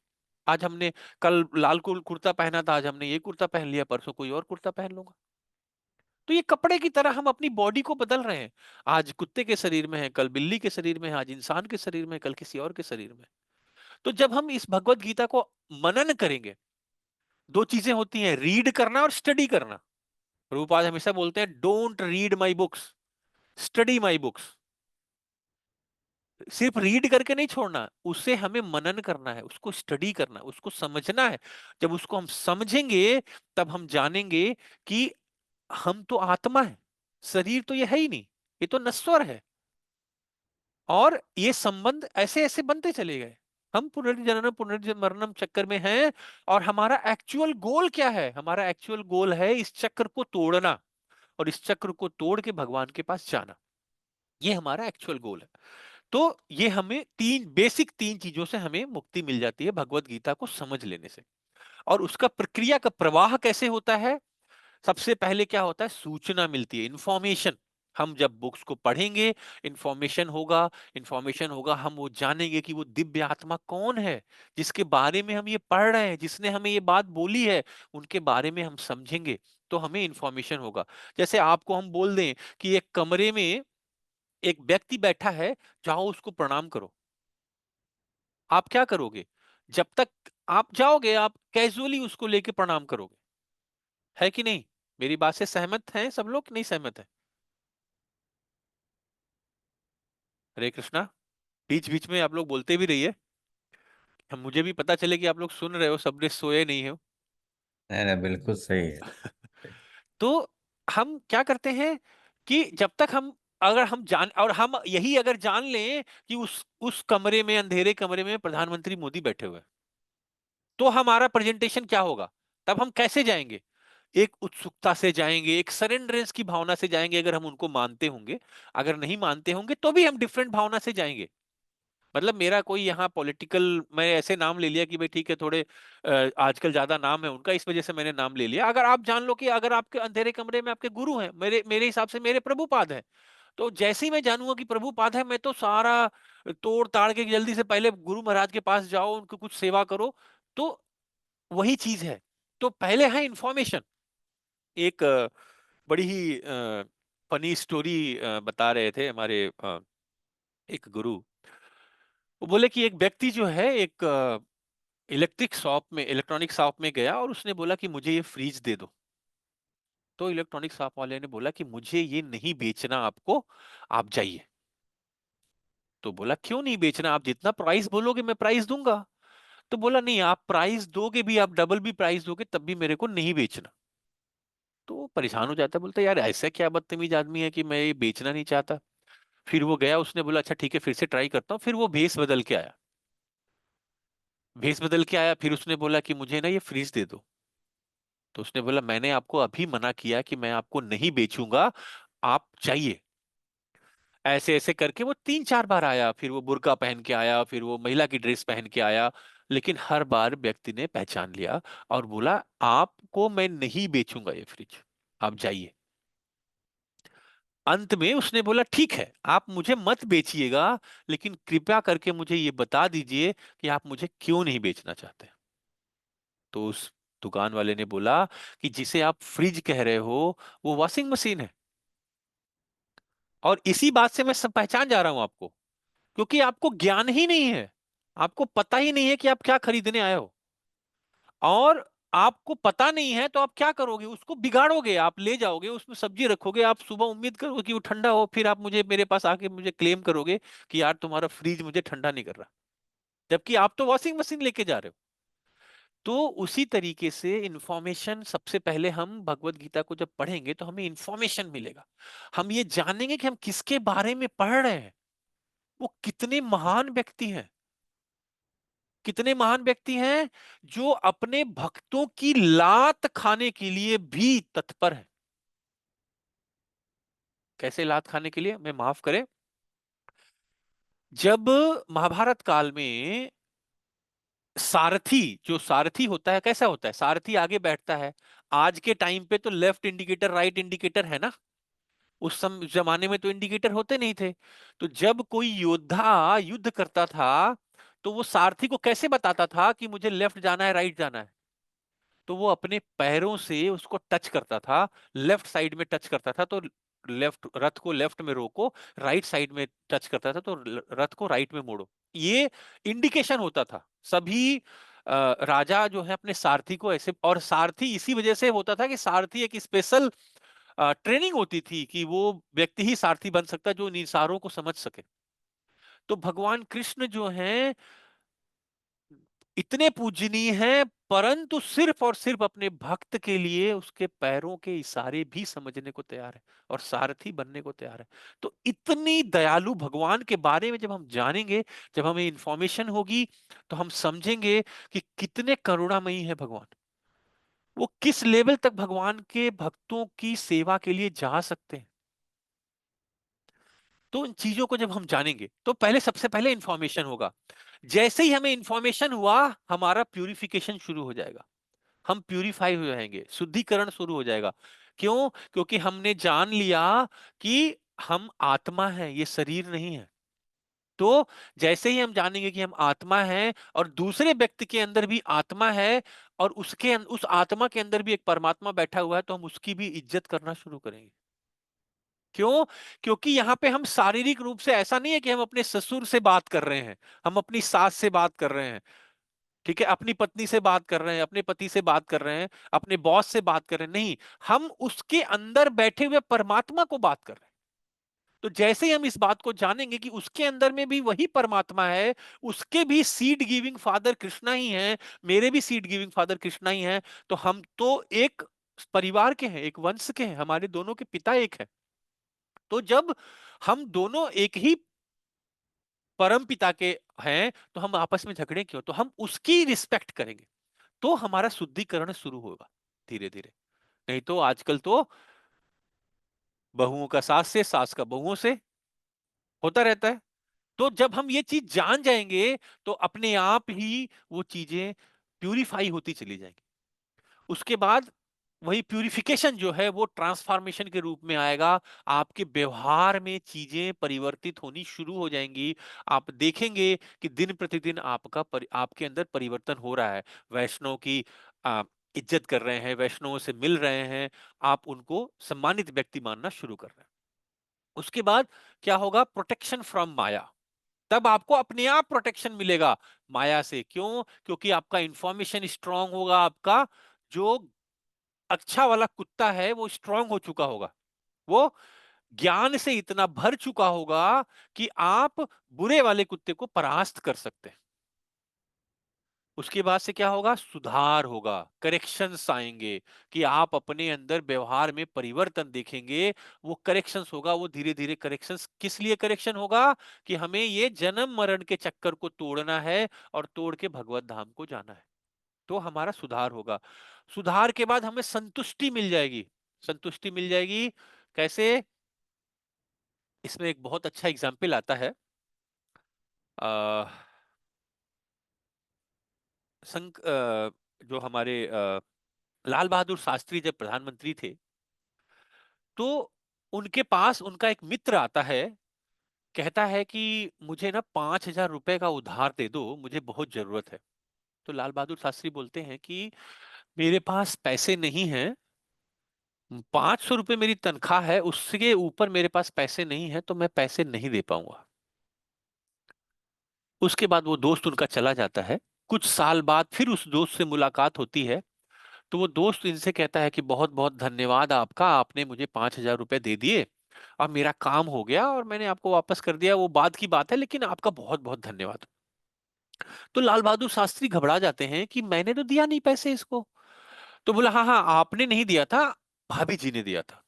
आज हमने कल लाल कुर्ता पहना था, आज हमने ये कुर्ता पहन लिया, परसों कोई और कुर्ता पहन लूंगा। तो ये कपड़े की तरह हम अपनी बॉडी को बदल रहे हैं। आज कुत्ते के शरीर में है, कल बिल्ली के शरीर में है, आज इंसान के शरीर में, कल किसी और के शरीर में। तो जब हम इस भगवत गीता को मनन करेंगे, दो चीजें होती हैं, रीड करना और स्टडी करना। प्रभुपाद हमेशा बोलते हैं, don't read my books, study my books. सिर्फ रीड करके नहीं छोड़ना, उसे हमें मनन करना है, उसको स्टडी करना, उसको समझना है। जब उसको हम समझेंगे, तब हम जानेंगे कि हम तो आत्मा है, शरीर तो ये है ही नहीं, ये तो नश्वर है। और ये संबंध ऐसे ऐसे बनते चले गए, हम पुनर्जन्म पुनर्मरणम चक्कर में हैं। और हमारा एक्चुअल गोल क्या है? हमारा एक्चुअल गोल है इस चक्र को तोड़ना, और इस चक्र को तोड़ के भगवान के पास जाना। ये हमारा एक्चुअल गोल है। तो ये हमें तीन चीजों से हमें मुक्ति मिल जाती है भगवत गीता को समझ लेने से। और उसका प्रक्रिया का प्रवाह कैसे होता है? सबसे पहले क्या होता है? सूचना मिलती है, इंफॉर्मेशन। हम जब बुक्स को पढ़ेंगे, इंफॉर्मेशन होगा, हम वो जानेंगे कि वो दिव्य आत्मा कौन है, जिसके बारे में हम ये पढ़ रहे हैं, जिसने हमें ये बात बोली है, उनके बारे में हम समझेंगे, तो हमें इंफॉर्मेशन होगा। जैसे आपको हम बोल दें कि एक कमरे में एक व्यक्ति बैठा है, जाओ उसको प्रणाम करो, आप क्या करोगे? जब तक आप जाओगे, आप कैजुअली उसको लेके प्रणाम करोगे, है कि नहीं? मेरी बात से सहमत हैं सब लोग, नहीं सहमत है? हरे कृष्णा। बीच बीच में आप लोग बोलते भी रहिए, हम, मुझे भी पता चले कि आप लोग सुन रहे हो, सबने सोए नहीं हो। नहीं नहीं, बिल्कुल सही है। तो हम क्या करते हैं कि जब तक हम, अगर हम जान, और हम यही अगर जान लें कि उस कमरे में, अंधेरे कमरे में प्रधानमंत्री मोदी बैठे हुए हैं, तो हमारा प्रेजेंटेशन क्या होगा? तब हम कैसे जाएंगे? एक उत्सुकता से जाएंगे, एक सरेंडरेंस की भावना से जाएंगे, अगर हम उनको मानते होंगे। अगर नहीं मानते होंगे तो भी हम डिफरेंट भावना से जाएंगे। मतलब मेरा कोई यहाँ पॉलिटिकल, मैं ऐसे नाम ले लिया कि भाई ठीक है, थोड़े आजकल ज्यादा नाम है उनका, इस वजह से मैंने नाम ले लिया। अगर आप जान लो कि अगर आपके अंधेरे कमरे में आपके गुरु हैं, मेरे मेरे हिसाब से मेरे प्रभुपाद हैं, तो जैसे ही मैं जानूंगा कि प्रभुपाद है, मैं तो सारा तोड़ ताड़ के जल्दी से पहले गुरु महाराज के पास जाओ, उनको कुछ सेवा करो। तो वही चीज है। तो पहले है इंफॉर्मेशन। एक बड़ी ही फनी स्टोरी बता रहे थे हमारे एक गुरु। वो बोले कि एक व्यक्ति जो है, एक इलेक्ट्रॉनिक शॉप में गया, और उसने बोला कि मुझे ये फ्रिज दे दो। तो इलेक्ट्रॉनिक शॉप वाले ने बोला कि मुझे ये नहीं बेचना आपको, आप जाइए। तो बोला क्यों नहीं बेचना? आप जितना प्राइस बोलोगे मैं प्राइस दूंगा। तो बोला नहीं, आप प्राइस दोगे भी, आप डबल भी प्राइस दोगे, तब भी मेरे को नहीं बेचना। तो वो परेशान हो जाता है, बोलता है यार ऐसा क्या बदतमीज आदमी है कि मैं ये बेचना नहीं चाहता। फिर वो गया, उसने बोला अच्छा ठीक है, फिर से ट्राई करता हूँ। फिर वो भेस बदल के आया, फिर उसने बोला कि मुझे ना ये फ्रिज दे दो। तो उसने बोला मैंने आपको अभी मना किया कि मैं आपको नहीं बेचूंगा, आप चाहिए। ऐसे ऐसे करके वो 3-4 बार आया, फिर वो बुर्का पहन के आया, फिर वो महिला की ड्रेस पहन के आया। लेकिन हर बार व्यक्ति ने पहचान लिया और बोला आपको मैं नहीं बेचूंगा ये फ्रिज, आप जाइए। अंत में उसने बोला ठीक है, आप मुझे मत बेचिएगा, लेकिन कृपया करके मुझे ये बता दीजिए कि आप मुझे क्यों नहीं बेचना चाहते। तो उस दुकान वाले ने बोला कि जिसे आप फ्रिज कह रहे हो वो वॉशिंग मशीन है। और इसी बात से मैं सब पहचान जा रहा हूं आपको, क्योंकि आपको ज्ञान ही नहीं है, आपको पता ही नहीं है कि आप क्या खरीदने आए हो। और आपको पता नहीं है तो आप क्या करोगे, उसको बिगाड़ोगे, आप ले जाओगे उसमें सब्जी रखोगे, आप सुबह उम्मीद करोगे कि वो ठंडा हो, फिर आप मुझे मेरे पास आके मुझे क्लेम करोगे कि यार तुम्हारा फ्रिज मुझे ठंडा नहीं कर रहा, जबकि आप तो वॉशिंग मशीन लेके जा रहे हो। तो उसी तरीके से इंफॉर्मेशन, सबसे पहले हम भगवत गीता को जब पढ़ेंगे तो हमें इंफॉर्मेशन मिलेगा, हम ये जानेंगे कि हम किसके बारे में पढ़ रहे हैं, वो कितने महान व्यक्ति हैं, कितने महान व्यक्ति हैं जो अपने भक्तों की लात खाने के लिए भी तत्पर हैं। कैसे लात खाने के लिए, मैं माफ करें, जब महाभारत काल में सारथी, जो सारथी होता है कैसा होता है, सारथी आगे बैठता है। आज के टाइम पे तो लेफ्ट इंडिकेटर राइट इंडिकेटर है ना, उस जमाने में तो इंडिकेटर होते नहीं थे। तो जब कोई योद्धा युद्ध करता था तो वो सारथी को कैसे बताता था कि मुझे लेफ्ट जाना है राइट जाना है, तो वो अपने पैरों से उसको टच करता था, लेफ्ट साइड में टच करता था तो लेफ्ट, रथ को लेफ्ट में रोको, राइट साइड में टच करता था तो रथ को राइट में मोड़ो। ये इंडिकेशन होता था। सभी राजा जो है अपने सारथी को ऐसे, और सारथी इसी वजह से होता था कि सारथी एक स्पेशल ट्रेनिंग होती थी कि वो व्यक्ति ही सारथी बन सकता जो इन इशारों को समझ सके। तो भगवान कृष्ण जो हैं इतने पूजनीय हैं, परंतु सिर्फ और सिर्फ अपने भक्त के लिए उसके पैरों के इशारे भी समझने को तैयार है और सारथी बनने को तैयार है। तो इतनी दयालु भगवान के बारे में जब हम जानेंगे, जब हमें इंफॉर्मेशन होगी, तो हम समझेंगे कि कितने करुणामयी है भगवान, वो किस लेवल तक भगवान के भक्तों की सेवा के लिए जा सकते हैं। तो इन चीजों को जब हम जानेंगे तो पहले, सबसे पहले इंफॉर्मेशन होगा। जैसे ही हमें इंफॉर्मेशन हुआ, हमारा प्यूरिफिकेशन शुरू हो जाएगा, हम प्यूरिफाई हो जाएंगे, शुद्धिकरण शुरू हो जाएगा। क्यों? क्योंकि हमने जान लिया कि हम आत्मा है, ये शरीर नहीं है। तो जैसे ही हम जानेंगे कि हम आत्मा हैं और दूसरे व्यक्ति के अंदर भी आत्मा है और उस आत्मा के अंदर भी एक परमात्मा बैठा हुआ है, तो हम उसकी भी इज्जत करना शुरू करेंगे। क्यों? क्योंकि यहाँ पे हम शारीरिक रूप से, ऐसा नहीं है कि हम अपने ससुर से बात कर रहे हैं, हम अपनी सास से बात कर रहे हैं, ठीक है, अपनी पत्नी से बात कर रहे हैं, अपने पति से बात कर रहे हैं, अपने बॉस से बात कर रहे हैं, नहीं, हम उसके अंदर बैठे हुए परमात्मा को बात कर रहे हैं। तो जैसे ही हम इस बात को जानेंगे कि उसके अंदर में भी वही परमात्मा है, उसके भी सीड गिविंग फादर कृष्णा ही हैं, मेरे भी सीड गिविंग फादर कृष्णा ही हैं, तो हम तो एक परिवार के हैं, एक वंश के हैं, हमारे दोनों के पिता एक है। तो जब हम दोनों एक ही परम पिता के हैं, तो हम आपस में झगड़े क्यों, तो हम उसकी रिस्पेक्ट करेंगे, तो हमारा शुद्धिकरण शुरू होगा धीरे धीरे। नहीं तो आजकल तो बहुओं का सास से, सास का बहुओं से होता रहता है। तो जब हम ये चीज जान जाएंगे तो अपने आप ही वो चीजें प्यूरिफाई होती चली जाएंगी। उसके बाद वही प्यूरिफिकेशन जो है वो ट्रांसफॉर्मेशन के रूप में आएगा, आपके व्यवहार में चीजें परिवर्तित होनी शुरू हो जाएंगी। आप देखेंगे कि दिन प्रतिदिन आपके अंदर परिवर्तन हो रहा है। वैष्णव की आप इज्जत कर रहे हैं, वैष्णवों से मिल रहे हैं, आप उनको सम्मानित व्यक्ति मानना शुरू कर रहे हैं। उसके बाद क्या होगा? प्रोटेक्शन फ्रॉम माया। तब आपको अपने आप प्रोटेक्शन मिलेगा माया से। क्यों? क्योंकि आपका इंफॉर्मेशन स्ट्रांग होगा, आपका जो अच्छा वाला कुत्ता है वो स्ट्रांग हो चुका होगा, वो ज्ञान से इतना भर चुका होगा कि आप बुरे वाले कुत्ते को परास्त कर सकते हैं। उसके बाद से क्या होगा? सुधार होगा, करेक्शंस आएंगे, कि आप अपने अंदर व्यवहार में परिवर्तन देखेंगे। वो करेक्शंस होगा, वो धीरे धीरे करेक्शंस, किस लिए करेक्शन होगा? कि हमें ये जन्म मरण के चक्कर को तोड़ना है और तोड़ के भगवत धाम को जाना है। तो हमारा सुधार होगा। सुधार के बाद हमें संतुष्टि मिल जाएगी। संतुष्टि मिल जाएगी कैसे? इसमें एक बहुत अच्छा एग्जाम्पल आता है। आ, जो हमारे लाल बहादुर शास्त्री जब प्रधानमंत्री थे, तो उनके पास उनका एक मित्र आता है, कहता है कि मुझे ना 5,000 रुपए का उधार दे दो, मुझे बहुत जरूरत है। तो लाल बहादुर शास्त्री बोलते हैं कि मेरे पास पैसे नहीं हैं, 500 रुपये मेरी तनख्वाह है, उसके ऊपर मेरे पास पैसे नहीं है, तो मैं पैसे नहीं दे पाऊंगा। उसके बाद वो दोस्त उनका चला जाता है। कुछ साल बाद फिर उस दोस्त से मुलाकात होती है, तो वो दोस्त इनसे कहता है कि बहुत बहुत धन्यवाद आपका, आपने मुझे 5,000 रुपये दे दिए, अब मेरा काम हो गया और मैंने आपको वापस कर दिया, वो बाद की बात है, लेकिन आपका बहुत बहुत धन्यवाद। तो लाल बहादुर शास्त्री घबरा जाते हैं कि मैंने तो दिया नहीं पैसे इसको। तो बोला हाँ हाँ, आपने नहीं दिया था, भाभी जी ने दिया था।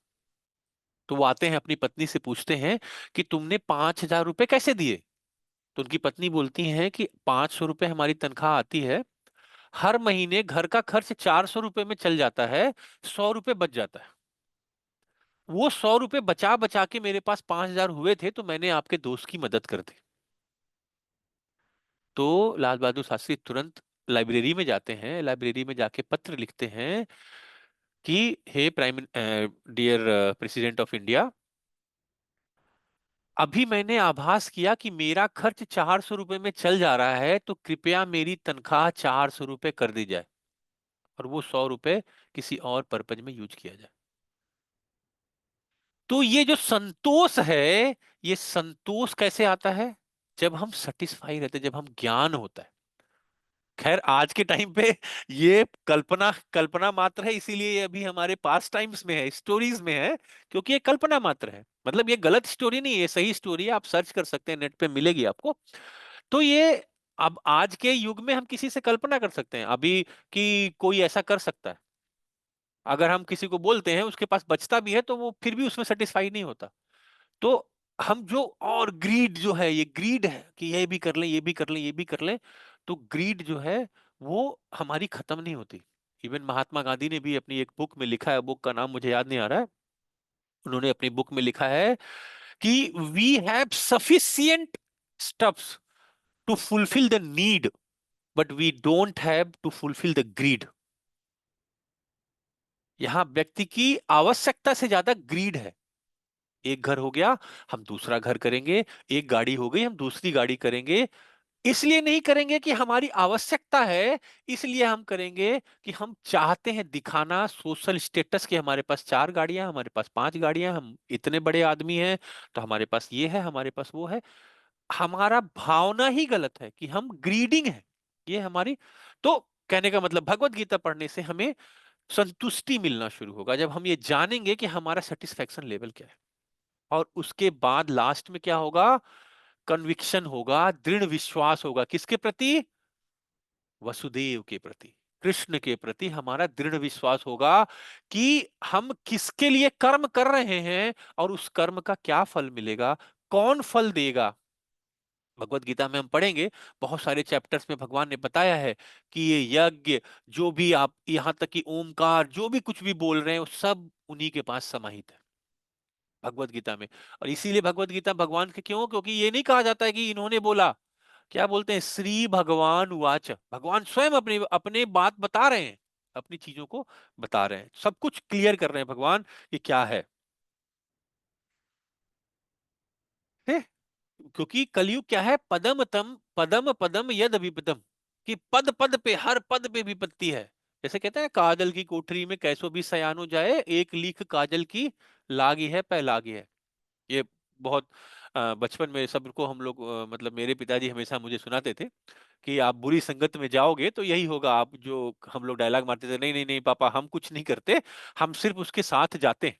तो वो आते हैं, अपनी पत्नी से पूछते हैं कि तुमने 5,000 रुपये कैसे दिए। तो उनकी पत्नी बोलती हैं कि 500 रुपये हमारी तनख्वाह आती है, हर महीने घर का खर्च 400 रुपये में चल जाता है, 100 रुपये बच जाता है। वो 100 रुपये बचा बचा के मेरे पास 5,000 हुए थे, तो मैंने आपके दोस्त की मदद कर दी। तो लाल बहादुर शास्त्री तुरंत लाइब्रेरी में जाते हैं, लाइब्रेरी में जाके पत्र लिखते हैं कि हे prime dear president of India, अभी मैंने आभास किया कि मेरा खर्च 400 रुपये में चल जा रहा है, तो कृपया मेरी तनख्वाह 400 रुपये कर दी जाए और वो 100 रुपये किसी और पर्पज में यूज किया जाए। तो ये जो संतोष है, ये संतोष कैसे आता है? जब हम सेटिस्फाई रहते हैं, जब हम ज्ञान होता है। खैर आज के टाइम पे ये कल्पना कल्पना मात्र है, इसीलिए ये अभी हमारे पास टाइम्स में है, स्टोरीज में है, क्योंकि ये कल्पना मात्र है। मतलब ये गलत स्टोरी नहीं है, ये सही स्टोरी है, आप सर्च कर सकते हैं, नेट पे मिलेगी आपको। तो ये अब आज के युग में हम किसी से कल्पना कर सकते हैं अभी कि कोई ऐसा कर सकता है। अगर हम किसी को बोलते हैं, उसके पास बचता भी है, तो वो फिर भी उसमें सेटिस्फाई नहीं होता। तो हम जो, और ग्रीड जो है, ये ग्रीड है कि ये भी कर लें, ये भी कर लें, ये भी कर लें, तो ग्रीड जो है वो हमारी खत्म नहीं होती। इवन महात्मा गांधी ने भी अपनी एक बुक में लिखा है, बुक का नाम मुझे याद नहीं आ रहा है, उन्होंने अपनी बुक में लिखा है कि we have sufficient stuffs to fulfil the need, but we don't have to fulfil the greed. यहां व्यक्ति की आवश्यकता से ज्यादा ग्रीड है। एक घर हो गया, हम दूसरा घर करेंगे, एक गाड़ी हो गई, हम दूसरी गाड़ी करेंगे। इसलिए नहीं करेंगे कि हमारी आवश्यकता है, इसलिए हम करेंगे कि हम चाहते हैं दिखाना सोशल स्टेटस कि हमारे पास 4 गाड़ियां, हमारे पास 5 गाड़ियां, हम इतने बड़े आदमी हैं, तो हमारे पास ये है, हमारे पास वो है। हमारा भावना ही गलत है कि हम ग्रीडिंग है, ये हमारी। तो कहने का मतलब, भगवत गीता पढ़ने से हमें संतुष्टि मिलना शुरू होगा, जब हम ये जानेंगे कि हमारा सेटिस्फेक्शन लेवल क्या है। और उसके बाद लास्ट में क्या होगा? कन्विक्शन होगा, दृढ़ विश्वास होगा। किसके प्रति? वसुदेव के प्रति, कृष्ण के प्रति हमारा दृढ़ विश्वास होगा कि हम किसके लिए कर्म कर रहे हैं और उस कर्म का क्या फल मिलेगा, कौन फल देगा। भगवत गीता में हम पढ़ेंगे, बहुत सारे चैप्टर्स में भगवान ने बताया है कि ये यज्ञ, जो भी आप यहां तक कि ओमकार, जो भी कुछ भी बोल रहे हैं, वो सब उन्हीं के पास समाहित है भगवत गीता में। और इसीलिए भगवत गीता भगवान के क्यों? क्योंकि ये नहीं कहा जाता है कि इन्होंने बोला। क्या बोलते हैं? श्री भगवान उवाच। भगवान स्वयं अपने अपने बात बता रहे हैं, अपनी चीजों को बता रहे हैं, सब कुछ क्लियर कर रहे हैं भगवान कि क्या है। है? क्योंकि कलयुग क्या है? पदम तम पदम पदम यद विपदम, कि पद पद पे, हर पद पे विपत्ति है। जैसे कहते हैं, काजल की कोठरी में कैसो भी सयानो जाए, एक लीक काजल की लागी है पै लागी है। ये बहुत बचपन में सबको हम लोग, मतलब मेरे पिताजी हमेशा मुझे सुनाते थे कि आप बुरी संगत में जाओगे तो यही होगा। आप जो, हम लोग डायलॉग मारते थे, नहीं नहीं नहीं पापा, हम कुछ नहीं करते, हम सिर्फ उसके साथ जाते हैं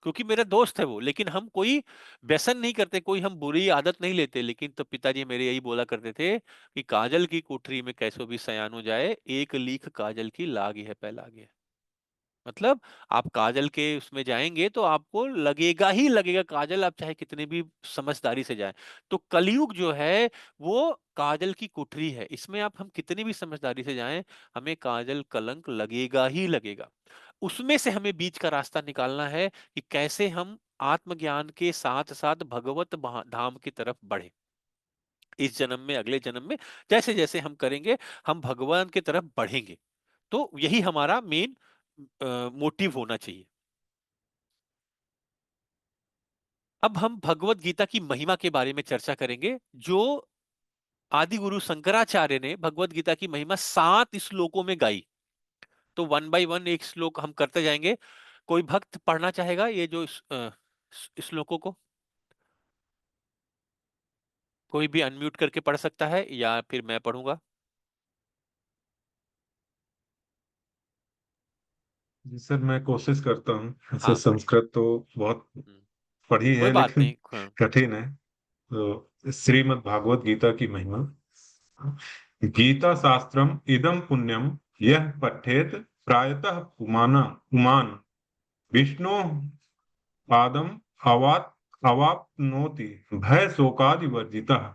क्योंकि मेरा दोस्त है वो, लेकिन हम कोई व्यसन नहीं करते, कोई हम बुरी आदत नहीं लेते। लेकिन तो पिताजी मेरे यही बोला करते थे कि काजल की कोठरी में कैसो भी सयानो जाए, एक लीक काजल की लागी है पै लागी है। मतलब आप काजल के उसमें जाएंगे तो आपको लगेगा ही लगेगा काजल, आप चाहे कितने भी समझदारी से जाएं। तो कलयुग जो है वो काजल की कुठरी है, इसमें आप हम कितनी भी समझदारी से जाएं, हमें काजल कलंक लगेगा ही लगेगा। उसमें से हमें बीच का रास्ता निकालना है कि कैसे हम आत्मज्ञान के साथ साथ भगवत धाम की तरफ बढ़े। इस जन्म में, अगले जन्म में, जैसे जैसे हम करेंगे, हम भगवान की तरफ बढ़ेंगे। तो यही हमारा मेन मोटिव होना चाहिए। अब हम भगवत गीता की महिमा के बारे में चर्चा करेंगे। जो आदि गुरु शंकराचार्य ने भगवत गीता की महिमा 7 श्लोकों में गाई। तो 1 by 1 एक श्लोक हम करते जाएंगे। कोई भक्त पढ़ना चाहेगा ये जो श्लोकों को? कोई भी अनम्यूट करके पढ़ सकता है या फिर मैं पढ़ूंगा? जी सर, मैं कोशिश करता हूँ। ऐसे हाँ पढ़िए। संस्कृत तो बहुत हम्म, पढ़ी कोई है, बात लेकिन नहीं। हाँ। कठिन है। तो श्रीमद् भागवत गीता की महिमा। गीता शास्त्रम इदम पुण्यम यह पठेत प्रायतः पुमाना पुमान विष्णु पादम अवाप अवाप्नोति भय शोकादि वर्जितः।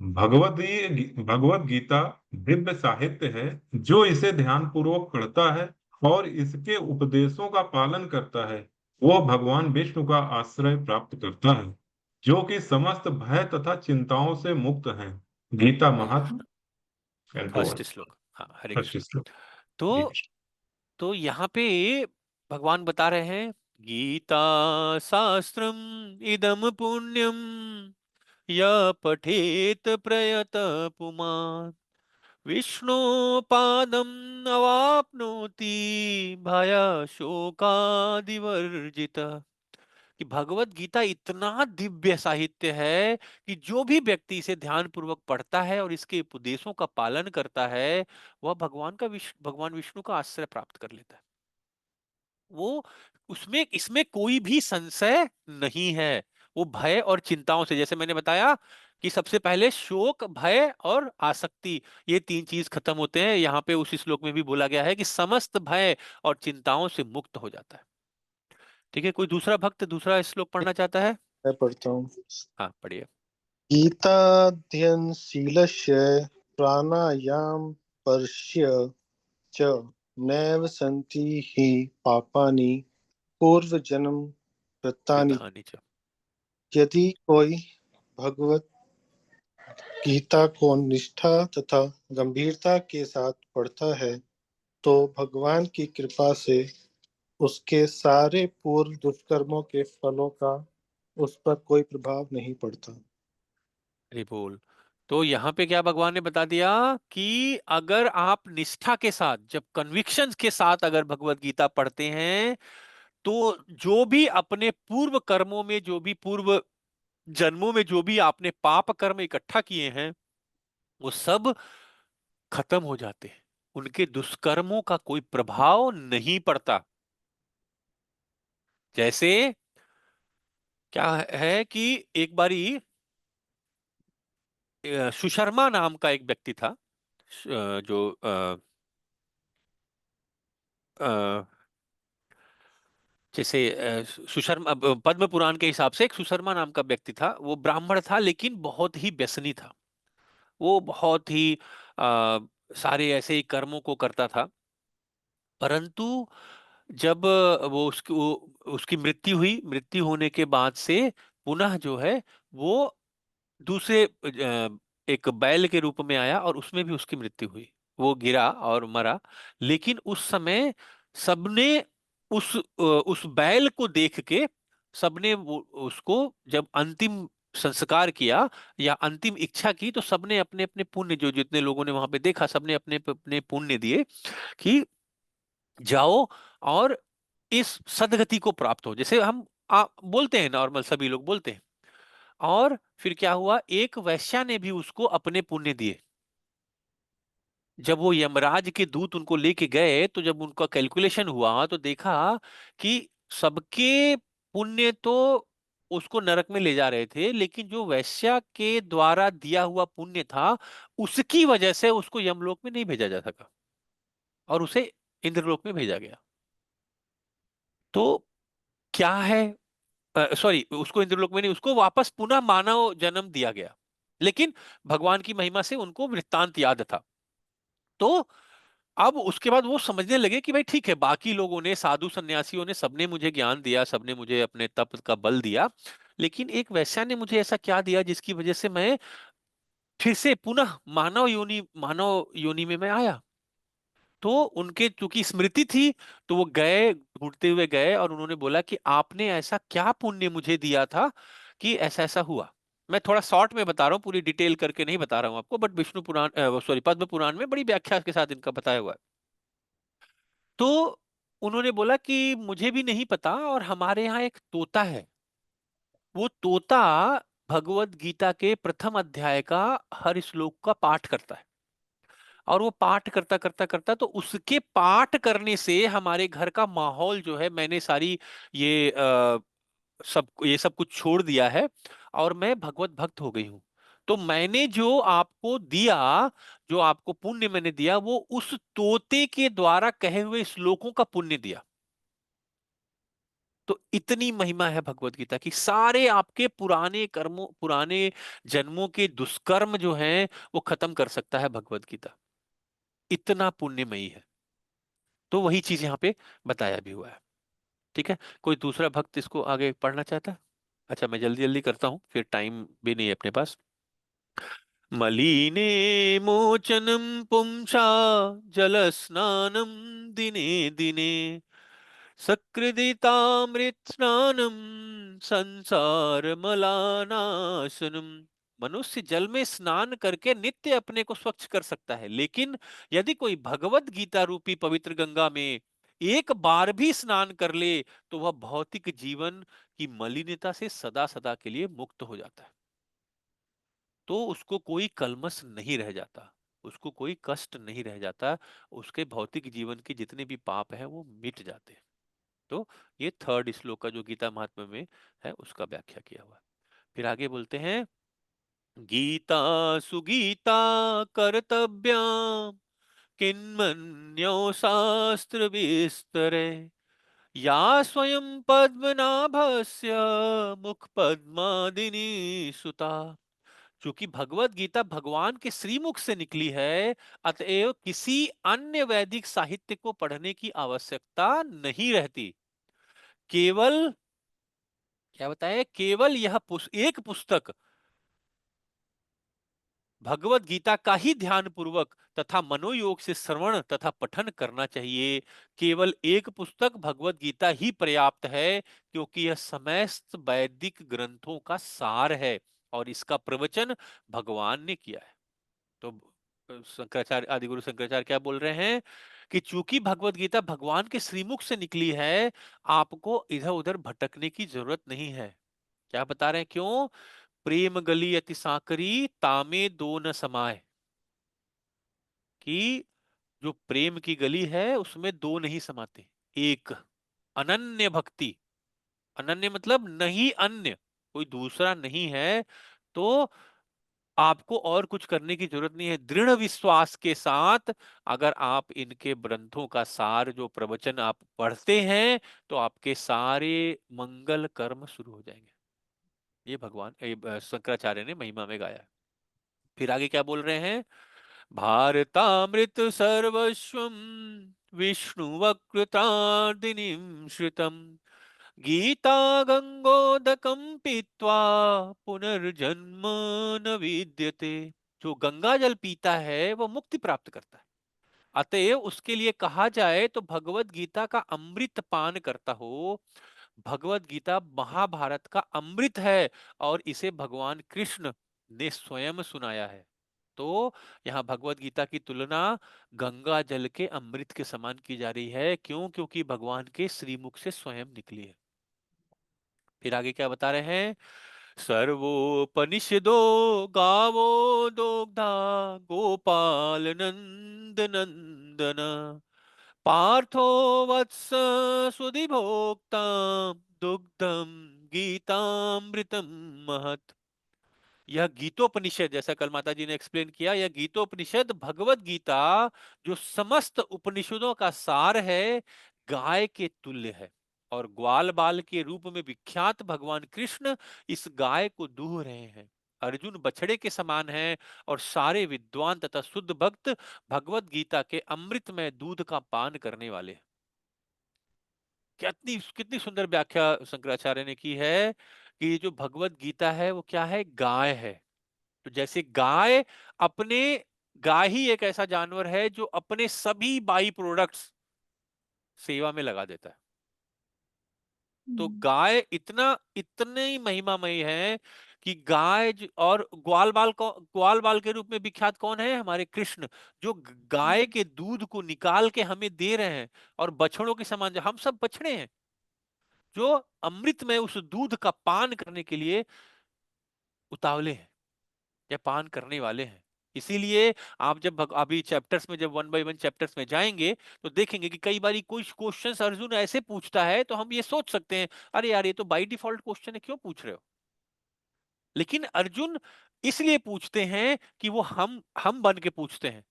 भगवद गीता दिव्य साहित्य है। जो इसे ध्यान पूर्वक पढ़ता है और इसके उपदेशों का पालन करता है, वह भगवान विष्णु का आश्रय प्राप्त करता है, जो कि समस्त भय तथा चिंताओं से मुक्त है। गीता महात्म कैंटो फर्स्ट 1। श्लोक। हाँ हरे फर्स्ट कृष्ण। श्लोक। जी। तो यहाँ पे भगवान बता रहे हैं, गीता शास्त्रम इदम पुण्यम य पठेत प्रयत पुमान् विष्णु पादम अवाप्नोति भय शोकादिवर्जित। कि भगवत गीता इतना दिव्य साहित्य है कि जो भी व्यक्ति इसे ध्यान पूर्वक पढ़ता है और इसके उपदेशों का पालन करता है, वह भगवान विष्णु का आश्रय प्राप्त कर लेता है। वो उसमें इसमें कोई भी संशय नहीं है। वो भय और चिंताओं से, जैसे मैंने बताया कि सबसे पहले शोक, भय और आसक्ति, ये 3 चीज खत्म होते हैं। यहाँ पे उस श्लोक में भी बोला गया है कि समस्त भय और चिंताओं से मुक्त हो जाता है। ठीक है, कोई दूसरा भक्त दूसरा श्लोक पढ़ना चाहता है? मैं पढ़ता हूँ। हाँ पढ़िए। गीताध्ययनशीलस्य प्राणायामपर्यस्य च नैव सन्ति हि पापानि पूर्वजन्म कृतानि। कृतानि च। यदि कोई भगवत गीता को निष्ठा तथा गंभीरता के साथ पढ़ता है, तो भगवान की कृपा से उसके सारे पूर्व दुष्कर्मों के फलों का उस पर कोई प्रभाव नहीं पड़ता। अरे बोल। तो यहाँ पे क्या भगवान ने बता दिया कि अगर आप निष्ठा के साथ, जब कन्विक्शन के साथ अगर भगवत गीता पढ़ते हैं, तो जो भी अपने पूर्व कर्मों में, जो भी पूर्व जन्मों में जो भी आपने पाप कर्म इकट्ठा किए हैं, वो सब खत्म हो जाते हैं। उनके दुष्कर्मों का कोई प्रभाव नहीं पड़ता। जैसे क्या है कि एक बारी सुशर्मा नाम का एक व्यक्ति था, जो अ, जैसे सुशर्मा, पद्म पुराण के हिसाब से एक सुशर्मा नाम का व्यक्ति था। वो ब्राह्मण था लेकिन बहुत ही व्यसनी था। वो बहुत ही सारे ऐसे ही कर्मों को करता था। परंतु जब उसकी मृत्यु हुई, मृत्यु होने के बाद से पुनः जो है वो दूसरे एक बैल के रूप में आया और उसमें भी उसकी मृत्यु हुई। वो गिरा और मरा। लेकिन उस समय सबने उस बैल को देख के सबने उसको जब अंतिम संस्कार किया या अंतिम इच्छा की, तो सबने अपने अपने पुण्य, जो जितने लोगों ने वहां पे देखा, सबने अपने अपने पुण्य दिए कि जाओ और इस सदगति को प्राप्त हो, जैसे हम बोलते हैं, नॉर्मल सभी लोग बोलते हैं। और फिर क्या हुआ, एक वैश्या ने भी उसको अपने पुण्य दिए। जब वो यमराज के दूत उनको लेके गए, तो जब उनका कैलकुलेशन हुआ तो देखा कि सबके पुण्य तो उसको नरक में ले जा रहे थे, लेकिन जो वैश्या के द्वारा दिया हुआ पुण्य था, उसकी वजह से उसको यमलोक में नहीं भेजा जा सका और उसे इंद्रलोक में भेजा गया। तो क्या है, सॉरी, उसको इंद्रलोक में नहीं, उसको वापस पुनः मानव जन्म दिया गया। लेकिन भगवान की महिमा से उनको वृत्तांत याद था। तो अब उसके बाद वो समझने लगे कि भाई ठीक है, बाकी लोगों ने, साधु सन्यासियों ने, सबने मुझे ज्ञान दिया, सबने मुझे अपने तप का बल दिया, लेकिन एक वैश्या ने मुझे ऐसा क्या दिया जिसकी वजह से मैं फिर से पुनः मानव योनि में मैं आया। तो उनके चूंकि स्मृति थी, तो वो गए, ढूंढते हुए गए और उन्होंने बोला कि आपने ऐसा क्या पुण्य मुझे दिया था कि ऐसा ऐसा हुआ। मैं थोड़ा शॉर्ट में बता रहा हूँ, पूरी डिटेल करके नहीं बता रहा हूँ आपको, but Vishnu Purana, sorry, Padma Purana में बड़ी व्याख्या के साथ इनका बताया हुआ है। तो उन्होंने बोला कि मुझे भी नहीं पता, और हमारे यहाँ एक तोता है, वो तोता भगवत गीता के प्रथम अध्याय का हर श्लोक का पाठ करता है, और वो पाठ करता करता करता, तो उसके पाठ करने से हमारे घर का माहौल जो है, मैंने सारी ये ये सब कुछ छोड़ दिया है, और मैं भगवत भक्त हो गई हूँ। तो मैंने जो आपको दिया, जो आपको पुण्य मैंने दिया, वो उस तोते के द्वारा कहे हुए श्लोकों का पुण्य दिया। तो इतनी महिमा है भगवत गीता की, सारे आपके पुराने कर्मों, पुराने जन्मों के दुष्कर्म जो हैं, वो खत्म कर सकता है भगवत गीता, इतना पुण्यमयी है। तो वही चीज यहाँ पे बताया भी हुआ है। ठीक है, कोई दूसरा भक्त इसको आगे पढ़ना चाहता है? अच्छा, मैं जल्दी जल्दी करता हूँ, फिर टाइम भी नहीं है अपने पास। मलिने मोचनम पुंसा जलस्नानं दिने दिने सकृदितामृत स्नानम संसार मलानाशनम। मनुष्य जल में स्नान करके नित्य अपने को स्वच्छ कर सकता है, लेकिन यदि कोई भगवत गीता रूपी पवित्र गंगा में एक बार भी स्नान कर ले, तो वह भौतिक जीवन की मलिनता से सदा सदा के लिए मुक्त हो जाता है। तो उसको कोई कलमश नहीं रह जाता, उसको कोई कष्ट नहीं रह जाता, उसके भौतिक जीवन के जितने भी पाप हैं वो मिट जाते हैं। तो ये थर्ड श्लोक का जो गीता महात्म्य में है, उसका व्याख्या किया हुआ है। फिर आगे बोलते हैं, गीता सुगीता कर्तव्याम किन्मन्यो शास्त्र विस्तरे या स्वयं पद्मनाभस्य मुख पद्मादिनी सुता। चूंकि भगवत गीता भगवान के श्रीमुख से निकली है, अतएव किसी अन्य वैदिक साहित्य को पढ़ने की आवश्यकता नहीं रहती। केवल क्या बताए, केवल यह एक पुस्तक भगवत गीता का ही ध्यान पूर्वक तथा मनोयोग से श्रवण तथा पठन करना चाहिए। केवल एक पुस्तक भगवत गीता ही पर्याप्त है, क्योंकि यह समस्त वैदिक ग्रंथों का सार है, और इसका प्रवचन भगवान ने किया है। तो शंकराचार्य, आदिगुरु शंकराचार्य क्या बोल रहे हैं कि चूंकि भगवत गीता भगवान के श्रीमुख से निकली है, आपको इधर उधर भटकने की जरूरत नहीं है। क्या बता रहे हैं, क्यों? प्रेम गली अति सांकरी तामे दो न समाये, कि जो प्रेम की गली है उसमें दो नहीं समाते, एक अनन्य भक्ति। अनन्य मतलब नहीं अन्य, कोई दूसरा नहीं है। तो आपको और कुछ करने की जरूरत नहीं है। दृढ़ विश्वास के साथ अगर आप इनके ग्रंथों का सार, जो प्रवचन आप पढ़ते हैं, तो आपके सारे मंगल कर्म शुरू हो जाएंगे। ये भगवान शंकराचार्य ने महिमा में गाया है। फिर आगे क्या बोल रहे हैं, भारतामृत सर्वस्वम विष्णु वक्रतार्दिनीम श्रितम गीता गंगोदकम पीत्वा पुनर्जन्म न विद्यते। जो गंगा जल पीता है वो मुक्ति प्राप्त करता है, अतएव उसके लिए कहा जाए तो भगवत गीता का अमृत पान करता हो। भगवत गीता महाभारत का अमृत है, और इसे भगवान कृष्ण ने स्वयं सुनाया है। तो यहाँ भगवत गीता की तुलना गंगा जल के अमृत के समान की जा रही है। क्यों? क्योंकि भगवान के श्रीमुख से स्वयं निकली है। फिर आगे क्या बता रहे हैं, सर्वोपनिषदो गावो दोग्धा गोपाल नंद नंदन पार्थो वत्स सुधिभोक्ता दुग्धम गीतामृतम महत्। यह गीतोपनिषद, जैसा कल माता जी ने एक्सप्लेन किया, यह गीतोपनिषद भगवत गीता जो समस्त उपनिषदों का सार है, गाय के तुल्य है। और ग्वाल बाल के रूप में विख्यात भगवान कृष्ण इस गाय को दूह रहे हैं। अर्जुन बछड़े के समान है, और सारे विद्वान तथा शुद्ध भक्त भगवत गीता के अमृतमय दूध का पान करने वाले हैं। कितनी कितनी सुंदर व्याख्या शंकराचार्य ने की है कि जो भगवत गीता है वो क्या है, गाय है। तो जैसे गाय अपने, गाय ही एक ऐसा जानवर है जो अपने सभी बाई प्रोडक्ट्स सेवा में लगा देता है। तो गाय इतना इतने महिमामय है कि गाय और ग्वाल बाल के रूप में विख्यात कौन है? हमारे कृष्ण, जो गाय के दूध को निकाल के हमें दे रहे हैं। और बछड़ों के समान, जो हम सब बछड़े हैं, जो अमृत में उस दूध का पान करने के लिए उतावले हैं या पान करने वाले हैं। इसीलिए आप जब अभी चैप्टर्स में, जब वन बाय वन चैप्टर्स में जाएंगे, तो देखेंगे कि कई बार कुछ क्वेश्चंस अर्जुन ऐसे पूछता है तो हम ये सोच सकते हैं, अरे यार ये तो बाय डिफॉल्ट क्वेश्चन है, क्यों पूछ रहे हो? लेकिन अर्जुन इसलिए पूछते हैं कि वो हम बन के पूछते हैं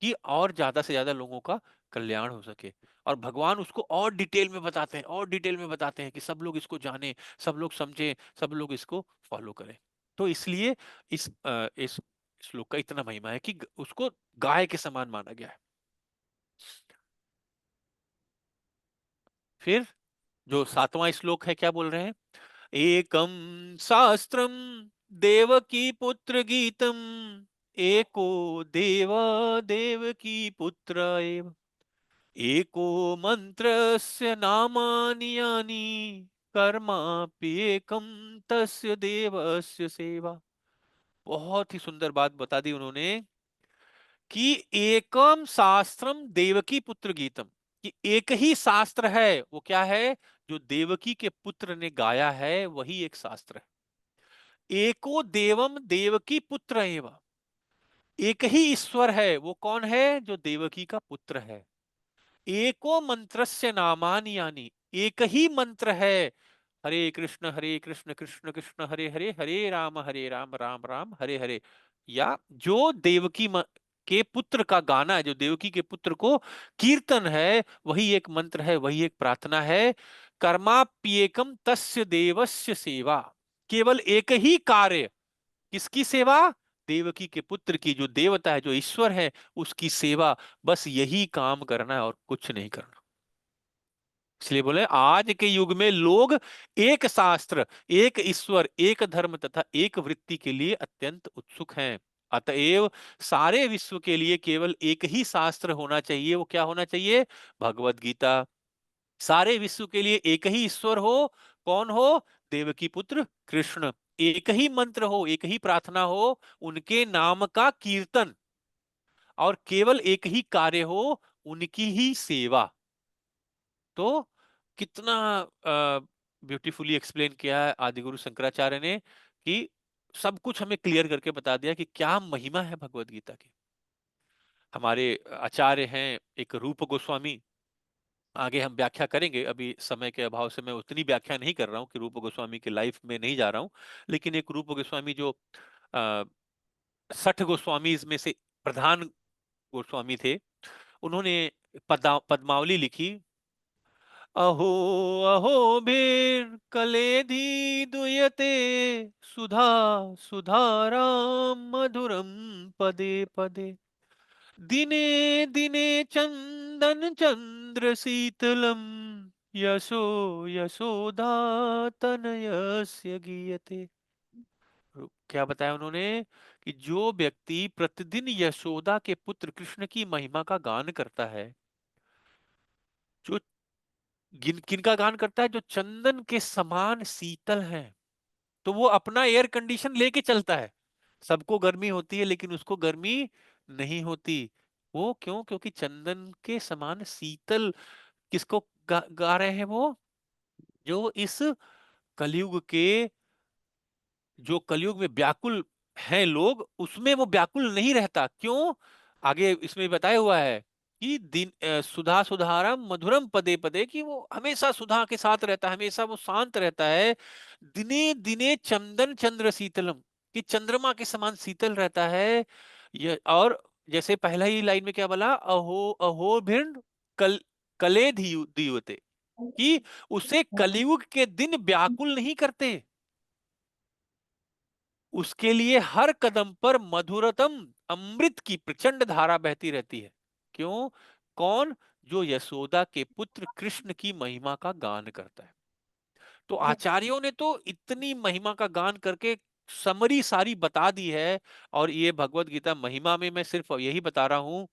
कि और ज्यादा से ज्यादा लोगों का कल्याण हो सके। और भगवान उसको और डिटेल में बताते हैं, और डिटेल में बताते हैं कि सब लोग इसको जाने, सब लोग समझे, सब लोग इसको फॉलो करें। तो इसलिए इस श्लोक का इतना महिमा है कि उसको गाय के समान माना गया है। फिर जो 7वां श्लोक है, क्या बोल रहे हैं? एकम शास्त्रम देवकी पुत्र गीतम, एको देव देवकी पुत्र एव, एको मंत्रस्य नामानि यानि, कर्माप्येकं तस्य देवस्य सेवा। बहुत ही सुंदर बात बता दी उन्होंने कि एकम शास्त्रम देवकी पुत्र गीतम, कि एक ही शास्त्र है। वो क्या है? जो देवकी के पुत्र ने गाया है, वही एक शास्त्र है। एको देवम देवकी पुत्र एवं, एक ही ईश्वर है। वो कौन है? जो देवकी का पुत्र है। एको मंत्रस्य नामानि यानि, एक ही मंत्र है। हरे कृष्ण कृष्ण कृष्ण हरे हरे, हरे राम राम राम हरे हरे। या जो देवकी के पुत्र का गाना है, जो देवकी के पुत्र को कीर्तन है, वही एक मंत्र है, वही एक प्रार्थना है। कर्माप्येकम तस्य देवस्य सेवा, केवल एक ही कार्य। किसकी सेवा? देवकी के पुत्र की, जो देवता है, जो ईश्वर है, उसकी सेवा। बस यही काम करना है और कुछ नहीं करना। इसलिए बोले आज के युग में लोग एक शास्त्र, एक ईश्वर, एक धर्म तथा एक वृत्ति के लिए अत्यंत उत्सुक हैं। अतएव सारे विश्व के लिए केवल एक ही शास्त्र होना चाहिए। वो क्या होना चाहिए? भगवत गीता। सारे विश्व के लिए एक ही ईश्वर हो। कौन हो? देवकी पुत्र कृष्ण। एक ही मंत्र हो, एक ही प्रार्थना हो, उनके नाम का कीर्तन। और केवल एक ही कार्य हो, उनकी ही सेवा। तो कितना ब्यूटीफुली एक्सप्लेन किया है आदिगुरु शंकराचार्य ने, कि सब कुछ हमें क्लियर करके बता दिया कि क्या महिमा है भगवत गीता की। हमारे आचार्य हैं एक रूप गोस्वामी, आगे हम व्याख्या करेंगे। अभी समय के अभाव से मैं उतनी व्याख्या नहीं कर रहा हूँ कि रूप गोस्वामी की लाइफ में नहीं जा रहा हूँ। लेकिन एक रूप गोस्वामी जो 60 गोस्वामी में से प्रधान गोस्वामी थे, उन्होंने पद्मावली लिखी। अहो अहो भीर कलेधी दुयते, सुधा सुधाराम मधुरम पदे पदे, दिने दिने चंदन चंद्र शीतलम, यशो यशोदा तनयस्य गीयते। क्या बताया उन्होंने? कि जो व्यक्ति प्रतिदिन यशोदा के पुत्र कृष्ण की महिमा का गान करता है, जो किनका गान करता है? जो चंदन के समान शीतल है। तो वो अपना एयर कंडीशन लेके चलता है। सबको गर्मी होती है लेकिन उसको गर्मी नहीं होती। वो क्यों? क्योंकि चंदन के समान शीतल किसको गा रहे हैं? वो जो इस कलयुग के, जो कलयुग में व्याकुल हैं लोग, उसमें वो व्याकुल नहीं रहता। क्यों? आगे इसमें बताया हुआ है कि सुधा सुधारम मधुरम पदे पदे, कि वो हमेशा सुधा के साथ रहता है, हमेशा वो शांत रहता है। दिने दिने चंदन चंद्र शीतलम, कि चंद्रमा के समान शीतल रहता है। ये, और जैसे पहला ही लाइन में क्या बोला? अहो अहो भिन्न कल कले दीवते, कि उसे कलयुग के दिन व्याकुल नहीं करते। उसके लिए हर कदम पर मधुरतम अमृत की प्रचंड धारा बहती रहती है। क्यों? कौन? जो यशोदा के पुत्र कृष्ण की महिमा का गान करता है। तो आचार्यों ने तो इतनी महिमा का गान करके समरी सारी बता दी है। और ये भगवत गीता महिमा में मैं सिर्फ यही बता रहा हूं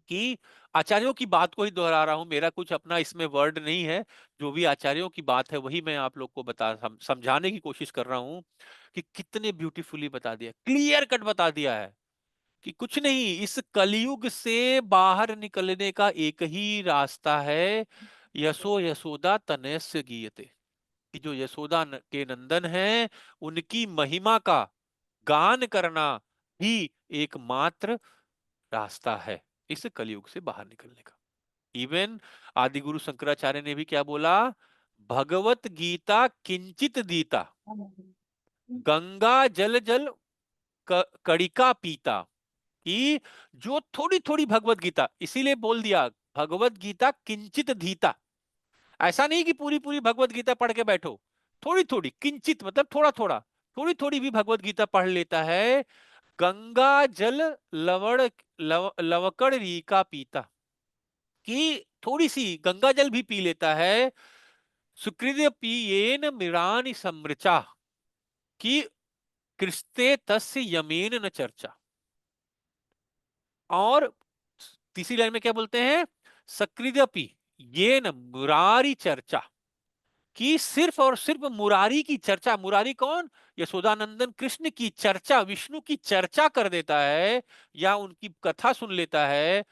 कि आचार्यों की बात को ही दोहरा रहा हूं, मेरा कुछ अपना इसमें वर्ड नहीं है, जो भी आचार्यों की बात है वही मैं आप लोग को समझाने की कोशिश कर रहा हूं कि कितने ब्यूटीफुली बता दिया, क्लियर कट बता दिया है कि कुछ नहीं, इस कलयुग से बाहर निकलने का एक ही रास्ता है, यशो यशोदा तनयस्य गीयते, कि जो यशोदा के नंदन हैं उनकी महिमा का गान करना ही एकमात्र रास्ता है इस कलयुग से बाहर निकलने का। इवन आदि गुरु शंकराचार्य ने भी क्या बोला, भगवत गीता किंचित दीता, गंगा जल जल कड़िका पीता, कि जो थोड़ी थोड़ी भगवत गीता, इसीलिए बोल दिया भगवत गीता किंचित धीता, ऐसा नहीं कि पूरी पूरी भगवत गीता पढ़ के बैठो, थोड़ी थोड़ी, किंचित मतलब थोड़ा थोड़ा, थोड़ी थोड़ी भी भगवत गीता पढ़ लेता है, गंगा जल लवकड़ रीका पीता, कि थोड़ी सी गंगा जल भी पी लेता है, सुकृत पियेन मिरानी समृचा, कि कृष्ते तस्य यमेन न चर्चा। और तीसरी लाइन में क्या बोलते हैं, सकृदपि ये न मुरारी चर्चा, कि सिर्फ और सिर्फ मुरारी की चर्चा, मुरारी कौन, यशोदानंदन कृष्ण की चर्चा, विष्णु की चर्चा कर देता है या उनकी कथा सुन लेता है,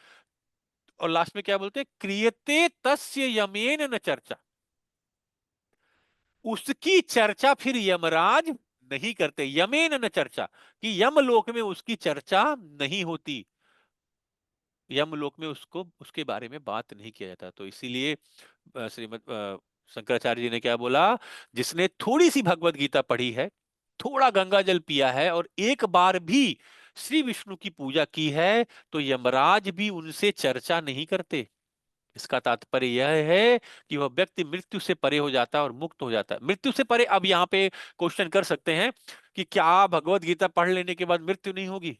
और लास्ट में क्या बोलते हैं, क्रियते तस्य यमेन न चर्चा, उसकी चर्चा फिर यमराज नहीं करते, यमेन न चर्चा, कि यमलोक में उसकी चर्चा नहीं होती, यमलोक में उसको उसके बारे में बात नहीं किया जाता। तो इसीलिए श्रीमद शंकराचार्य जी ने क्या बोला, जिसने थोड़ी सी भगवत गीता पढ़ी है, थोड़ा गंगा जल पिया है और एक बार भी श्री विष्णु की पूजा की है, तो यमराज भी उनसे चर्चा नहीं करते। इसका तात्पर्य यह है कि वह व्यक्ति मृत्यु से परे हो जाता है और मुक्त हो जाता है। मृत्यु से परे, अब यहाँ पे क्वेश्चन कर सकते हैं कि क्या भगवत गीता पढ़ लेने के बाद मृत्यु नहीं होगी?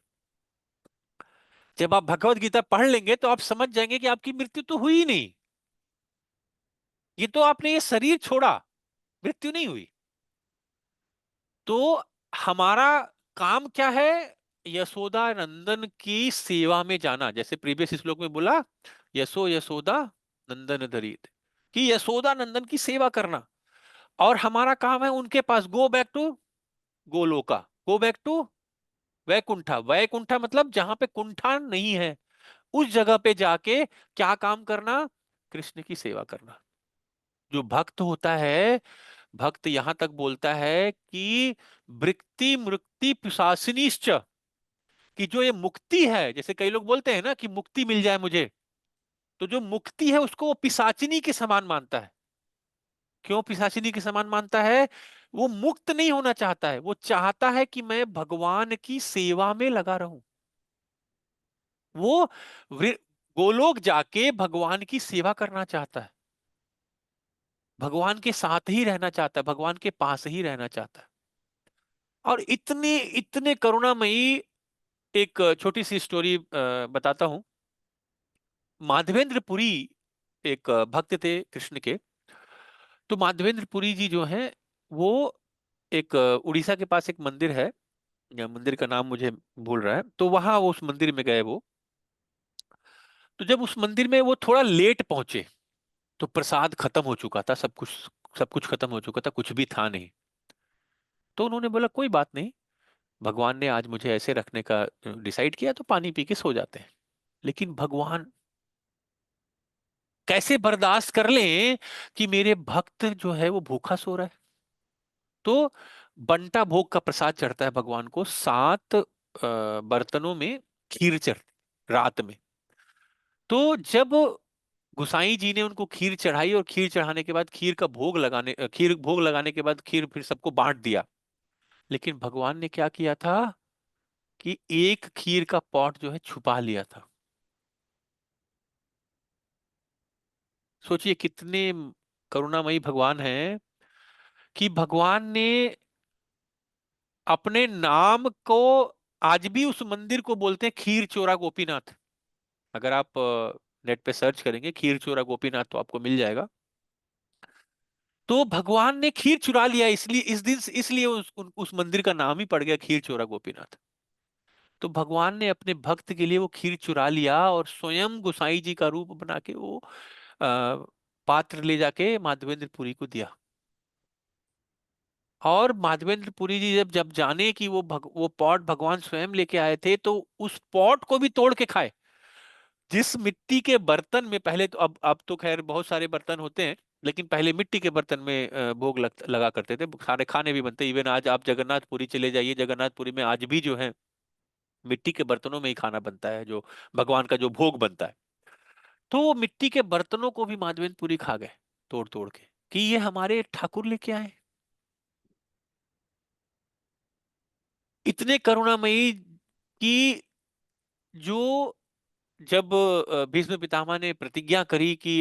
जब आप भगवत गीता पढ़ लेंगे तो आप समझ जाएंगे कि आपकी मृत्यु तो हुई ही नहीं, ये तो आपने ये शरीर छोड़ा, मृत्यु नहीं हुई। तो हमारा काम क्या है, यशोदा नंदन की सेवा में जाना, जैसे प्रीवियस श्लोक में बोला, यशो यशोदा नंदन धरित, कि यशोदा नंदन की सेवा करना, और हमारा काम है उनके पास, go back to Goloka, go back to Vaikuntha, Vaikuntha मतलब जहां पे कुंठा नहीं है, उस जगह पे जाके क्या काम करना, कृष्ण की सेवा करना। जो भक्त होता है, भक्त यहां तक बोलता है कि वृत्ति मृक्ति पिशासिनीश्च, कि जो ये मुक्ति है, जैसे कई लोग बोलते हैं ना कि मुक्ति मिल जाए मुझे, तो जो मुक्ति है उसको वो पिशाचिनी के समान मानता है। क्यों पिशाचिनी के समान मानता है? वो मुक्त नहीं होना चाहता है, वो चाहता है कि मैं भगवान की सेवा में लगा रहूं। वो गोलोक जाके भगवान की सेवा करना चाहता है, भगवान के साथ ही रहना चाहता है, भगवान के पास ही रहना चाहता है। और इतने इतने करुणामयी एक छोटी सी स्टोरी बताता हूं। माधवेंद्र पुरी एक भक्त थे कृष्ण के। तो माधवेंद्र पुरी जी जो हैं, वो एक उड़ीसा के पास एक मंदिर है, या मंदिर का नाम मुझे भूल रहा है, तो वहां वो उस मंदिर में गए वो। तो जब उस मंदिर में वो थोड़ा लेट पहुंचे, तो प्रसाद खत्म हो चुका था, सब कुछ खत्म हो चुका था, कुछ भी था नहीं। तो उन्होंने बोला कोई बात नहीं, भगवान ने आज मुझे ऐसे रखने का डिसाइड किया, तो पानी पी के सो जाते हैं। लेकिन भगवान कैसे बर्दाश्त कर लें कि मेरे भक्त जो है वो भूखा सो रहा है। तो बंटा भोग का प्रसाद चढ़ता है भगवान को, 7 बर्तनों में खीर चढ़ती रात में। तो जब गुसाई जी ने उनको खीर चढ़ाई, और खीर चढ़ाने के बाद खीर भोग लगाने के बाद खीर फिर सबको बांट दिया। लेकिन भगवान ने क्या किया था कि एक खीर का पॉट जो है छुपा लिया था। सोचिए कितने करुणामयी भगवान हैं, कि भगवान ने अपने नाम को, आज भी उस मंदिर को बोलते हैं खीर चोरा गोपीनाथ। अगर आप नेट पे सर्च करेंगे खीर चोरा गोपीनाथ तो आपको मिल जाएगा। तो भगवान ने खीर चुरा लिया, इसलिए इस दिन इसलिए उस मंदिर का नाम ही पड़ गया खीर चोरा गोपीनाथ। तो भगवान ने अपने भक्त के लिए वो खीर चुरा लिया और स्वयं गोसाई जी का रूप बना के वो पात्र ले जाके माधवेंद्रपुरी को दिया। और माधवेंद्रपुरी जी जब जब जाने कि वो पॉट भगवान स्वयं लेके आए थे, तो उस पॉट को भी तोड़ के खाए। जिस मिट्टी के बर्तन में पहले, तो अब तो खैर बहुत सारे बर्तन होते हैं, लेकिन पहले मिट्टी के बर्तन में भोग लगा करते थे, सारे खाने भी बनते। इवन आज आप जगन्नाथपुरी चले जाइए, जगन्नाथपुरी में आज भी जो है मिट्टी के बर्तनों में ही खाना बनता है, जो भगवान का जो भोग बनता है। तो वो मिट्टी के बर्तनों को भी माधवेंद्रपुरी खा गए तोड़ तोड़ के, कि ये हमारे ठाकुर लेके आए। इतने करुणामयी कि जो जब भीष्म पितामह ने प्रतिज्ञा करी कि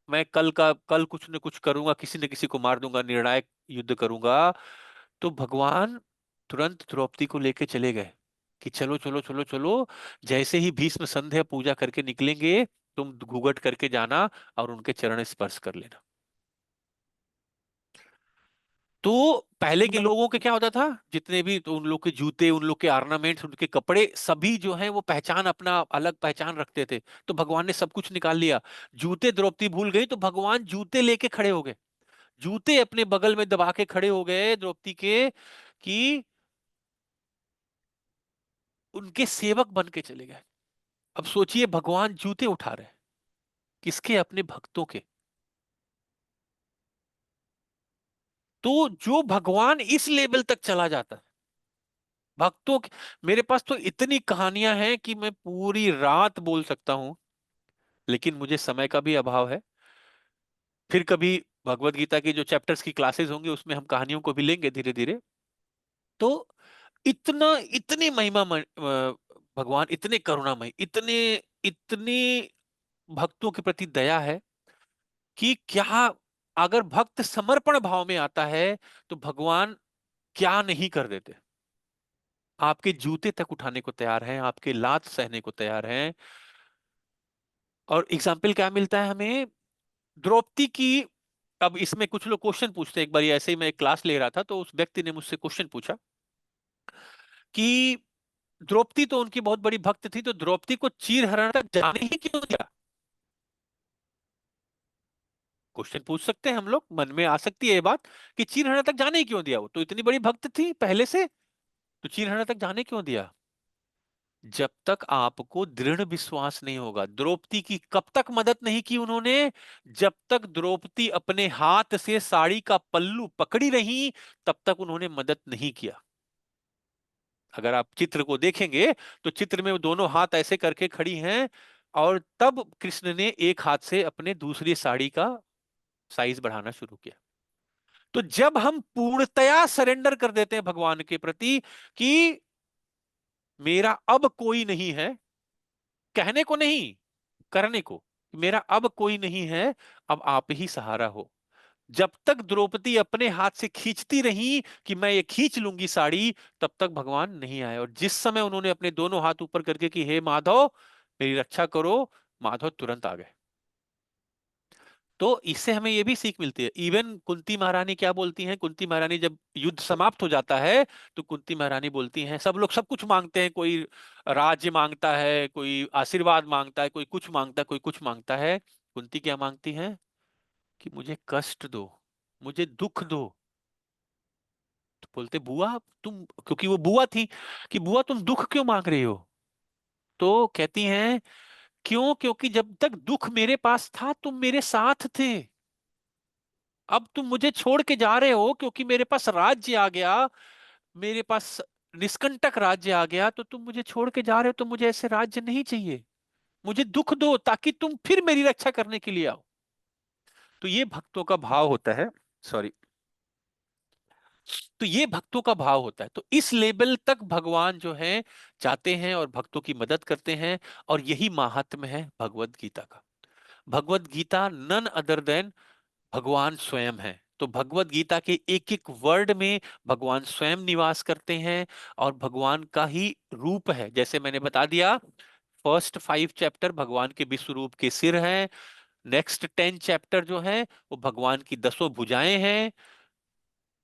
मैं कल कुछ न कुछ करूंगा, किसी न किसी को मार दूंगा, निर्णायक युद्ध करूंगा, तो भगवान तुरंत द्रौपदी को लेके चले गए कि चलो चलो चलो चलो, जैसे ही भीष्म संध्या पूजा करके निकलेंगे, तुम घूंघट करके जाना और उनके चरण स्पर्श कर लेना। तो पहले के लोगों के क्या होता था, जितने भी, तो उन लोग के जूते, उन लोग के ऑर्नामेंट्स, उनके कपड़े सभी जो है वो पहचान, अपना अलग पहचान रखते थे। तो भगवान ने सब कुछ निकाल लिया। जूते द्रौपदी भूल गई तो भगवान जूते लेके खड़े हो गए, जूते अपने बगल में दबा के खड़े हो गए द्रौपदी के, कि उनके सेवक बन के चले गए। अब सोचिए, भगवान जूते उठा रहे हैं, किसके? अपने भक्तों के। तो जो भगवान इस लेवल तक चला जाता है भक्तों की, मेरे पास तो इतनी कहानियां हैं कि मैं पूरी रात बोल सकता हूं, लेकिन मुझे समय का भी अभाव है। फिर कभी भगवत गीता की जो चैप्टर्स की क्लासेस होंगे उसमें हम कहानियों को भी लेंगे धीरे धीरे। तो इतना, इतनी भगवान इतने करुणामय, इतने इतनी भक्तों के प्रति दया है कि क्या, अगर भक्त समर्पण भाव में आता है तो भगवान क्या नहीं कर देते। आपके जूते तक उठाने को तैयार हैं, आपके लात सहने को तैयार हैं। और एग्जाम्पल क्या मिलता है हमें? द्रौपदी की। अब इसमें कुछ लोग क्वेश्चन पूछते हैं, एक बार ऐसे ही मैं एक क्लास ले रहा था तो उस व्यक्ति ने मुझसे क्वेश्चन पूछा कि द्रौपदी तो उनकी बहुत बड़ी भक्त थी, तो द्रौपदी को चीरहरण तक जाने ही क्यों दिया? क्वेश्चन पूछ सकते हैं हम लोग, मन में आ सकती है ये बात कि चीरहरण तक जाने ही क्यों दिया? वो तो इतनी बड़ी भक्त थी पहले से, तो चीरहरण तक जाने क्यों दिया? जब तक आपको दृढ़ विश्वास नहीं होगा। द्रौपदी की कब तक मदद नहीं की उन्होंने? जब तक द्रौपदी अपने हाथ से साड़ी का पल्लू पकड़ी रही, तब तक उन्होंने मदद नहीं किया। अगर आप चित्र को देखेंगे तो चित्र में वो दोनों हाथ ऐसे करके खड़ी हैं, और तब कृष्ण ने एक हाथ से अपने दूसरी साड़ी का साइज बढ़ाना शुरू किया। तो जब हम पूर्णतया सरेंडर कर देते हैं भगवान के प्रति कि मेरा अब कोई नहीं है, कहने को नहीं, करने को, मेरा अब कोई नहीं है, अब आप ही सहारा हो। जब तक द्रौपदी अपने हाथ से खींचती रही कि मैं ये खींच लूंगी साड़ी, तब तक भगवान नहीं आए। और जिस समय उन्होंने अपने दोनों हाथ ऊपर करके कि हे माधव मेरी रक्षा करो, माधव तुरंत आ गए। तो इससे हमें ये भी सीख मिलती है। इवन कुंती महारानी क्या बोलती हैं? कुंती महारानी जब युद्ध समाप्त हो जाता है तो कुंती महारानी बोलती हैं, सब लोग सब कुछ मांगते हैं, कोई राज्य मांगता है, कोई आशीर्वाद मांगता है, कोई कुछ मांगता है, कोई कुछ मांगता है। कुंती क्या मांगती हैं? कि मुझे कष्ट दो, मुझे दुख दो। तो बोलते बुआ तुम, क्योंकि वो बुआ थी, कि बुआ तुम दुख क्यों मांग रही हो? तो कहती हैं क्यों, क्योंकि जब तक दुख मेरे पास था तुम मेरे साथ थे, अब तुम मुझे छोड़ के जा रहे हो क्योंकि मेरे पास राज्य आ गया, मेरे पास निष्कंटक राज्य आ गया, तो तुम मुझे छोड़ के जा रहे हो, तो मुझे ऐसे राज्य नहीं चाहिए। मुझे दुख दो ताकि तुम फिर मेरी रक्षा करने के लिए आओ। तो ये भक्तों का भाव होता है। सॉरी। तो ये भक्तों का भाव होता है। तो इस लेवल तक भगवान जो है जाते हैं और भक्तों की मदद करते हैं। और यही महात्म्य है भगवत गीता का। Bhagavad Gita none other than भगवान स्वयं है। तो भगवत गीता के एक एक वर्ड में भगवान स्वयं निवास करते हैं और भगवान का ही रूप है। जैसे मैंने बता दिया, फर्स्ट 5 चैप्टर भगवान के विश्व रूप के सिर हैं। नेक्स्ट 10 चैप्टर जो है वो भगवान की 10 भुजाएं हैं।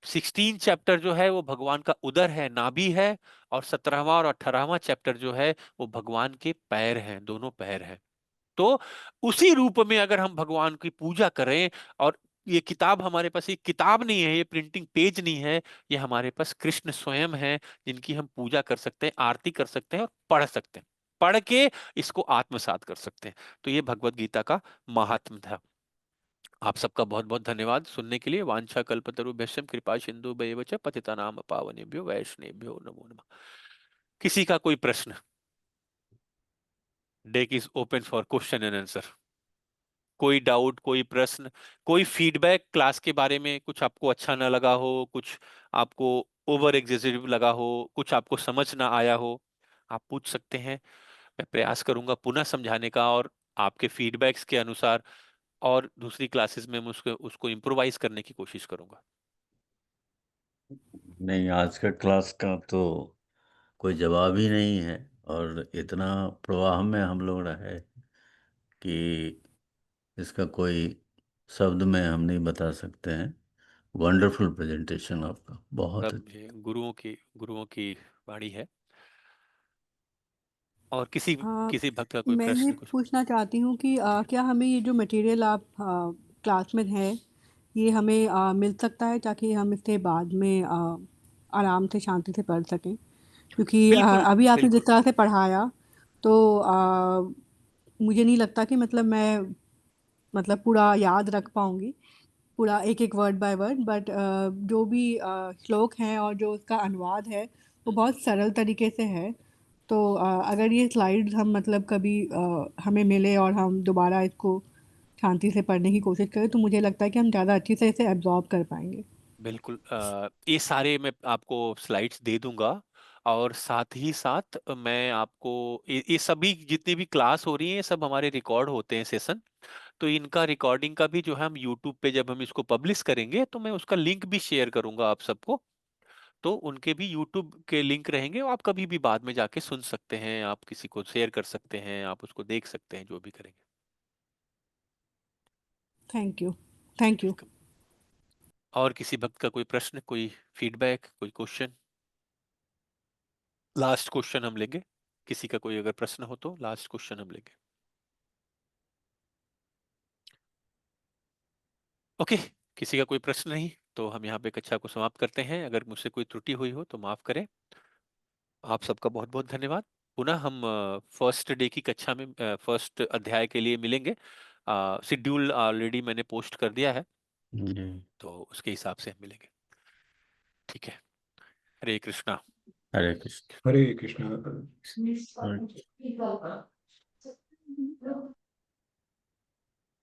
16 चैप्टर जो है वो भगवान का उदर है, नाभि है, और 17वां और 18वां चैप्टर जो है वो भगवान के पैर हैं, दोनों पैर हैं। तो उसी रूप में अगर हम भगवान की पूजा करें, और ये किताब हमारे पास एक किताब नहीं है, ये प्रिंटिंग पेज नहीं है, ये हमारे पास कृष्ण स्वयं है, जिनकी हम पूजा कर सकते हैं, आरती कर सकते हैं और पढ़ सकते हैं, पढ़ के इसको आत्मसात कर सकते हैं। तो ये भगवत गीता का महात्म था। आप सबका बहुत बहुत धन्यवाद सुनने के लिए। वांछा कल्पतरुभ्यश्च कृपा सिंधुभ्येव च पतितानां पावनेभ्यो वैष्णवेभ्यो नमो नमः। किसी का कोई प्रश्न? Deck is open for question and answer. कोई डाउट, कोई प्रश्न, कोई फीडबैक क्लास के बारे में, कुछ आपको अच्छा ना लगा हो, कुछ आपको ओवर एग्जेजरेटिव लगा हो, कुछ आपको समझ ना आया हो, आप पूछ सकते हैं। मैं प्रयास करूंगा पुनः समझाने का, और आपके फीडबैक्स के अनुसार और दूसरी क्लासेस में मैं उसको उसको इम्प्रोवाइज करने की कोशिश करूंगा। नहीं, आज का क्लास का तो कोई जवाब ही नहीं है, और इतना प्रवाह में हम लोग रहे कि इसका कोई शब्द में हम नहीं बता सकते हैं। वंडरफुल प्रेजेंटेशन आपका, बहुत सब ये गुरुओं की वाणी है। और किसी हाँ, किसी भक्त का कोई मैं ये प्रश्न कुछ? पूछना चाहती हूँ कि क्या हमें ये जो मटेरियल आप क्लास में है, ये हमें मिल सकता है ताकि हम इसे बाद में आराम से शांति से पढ़ सकें? क्योंकि बिल्कुल अभी आपने जिस बिल्कुल। तरह से पढ़ाया, तो मुझे नहीं लगता कि मतलब मैं मतलब पूरा याद रख पाऊँगी, पूरा एक-एक वर्ड बाय वर्ड, बट जो भी श्लोक हैं और जो उसका अनुवाद है, वो बहुत सरल तरीके से है। तो अगर ये स्लाइड्स हम मतलब कभी हमें मिले और हम दोबारा इसको शांति से पढ़ने की कोशिश करें, तो मुझे लगता है कि हम ज़्यादा अच्छे से इसे एब्ज़ॉर्ब कर पाएँगे। बिल्कुल ये सारे मैं आपको स्लाइड्स दे दूंगा, और साथ ही साथ मैं आपको ये सभी जितनी भी क्लास हो रही हैं, ये सब हमारे रिकॉर्ड होते हैं सेशन। तो इनका रिकॉर्डिंग का भी जो है हम यूट्यूब पे जब हम इसको पब्लिश करेंगे, तो मैं उसका लिंक भी शेयर करूंगा आप सबको। तो उनके भी यूट्यूब के लिंक रहेंगे, आप कभी भी बाद में जाके सुन सकते हैं, आप किसी को शेयर कर सकते हैं, आप उसको देख सकते हैं, जो भी करेंगे। Thank you. Thank you. Welcome. और किसी भक्त का कोई प्रश्न, कोई फीडबैक, कोई क्वेश्चन? लास्ट क्वेश्चन हम लेंगे, किसी का कोई अगर प्रश्न हो तो लास्ट क्वेश्चन हम लेंगे। ओके, किसी का कोई प्रश्न नहीं, तो हम यहाँ पे कक्षा को समाप्त करते हैं। अगर मुझसे कोई त्रुटि हुई हो तो माफ करें। आप सबका बहुत बहुत धन्यवाद। पुनः हम फर्स्ट डे की कक्षा में फर्स्ट अध्याय के लिए मिलेंगे। शेड्यूल ऑलरेडी मैंने पोस्ट कर दिया है, जी। तो उसके हिसाब से हम मिलेंगे। ठीक है। हरे कृष्णा। हरे कृष्ण। हरे कृष्ण। हरे-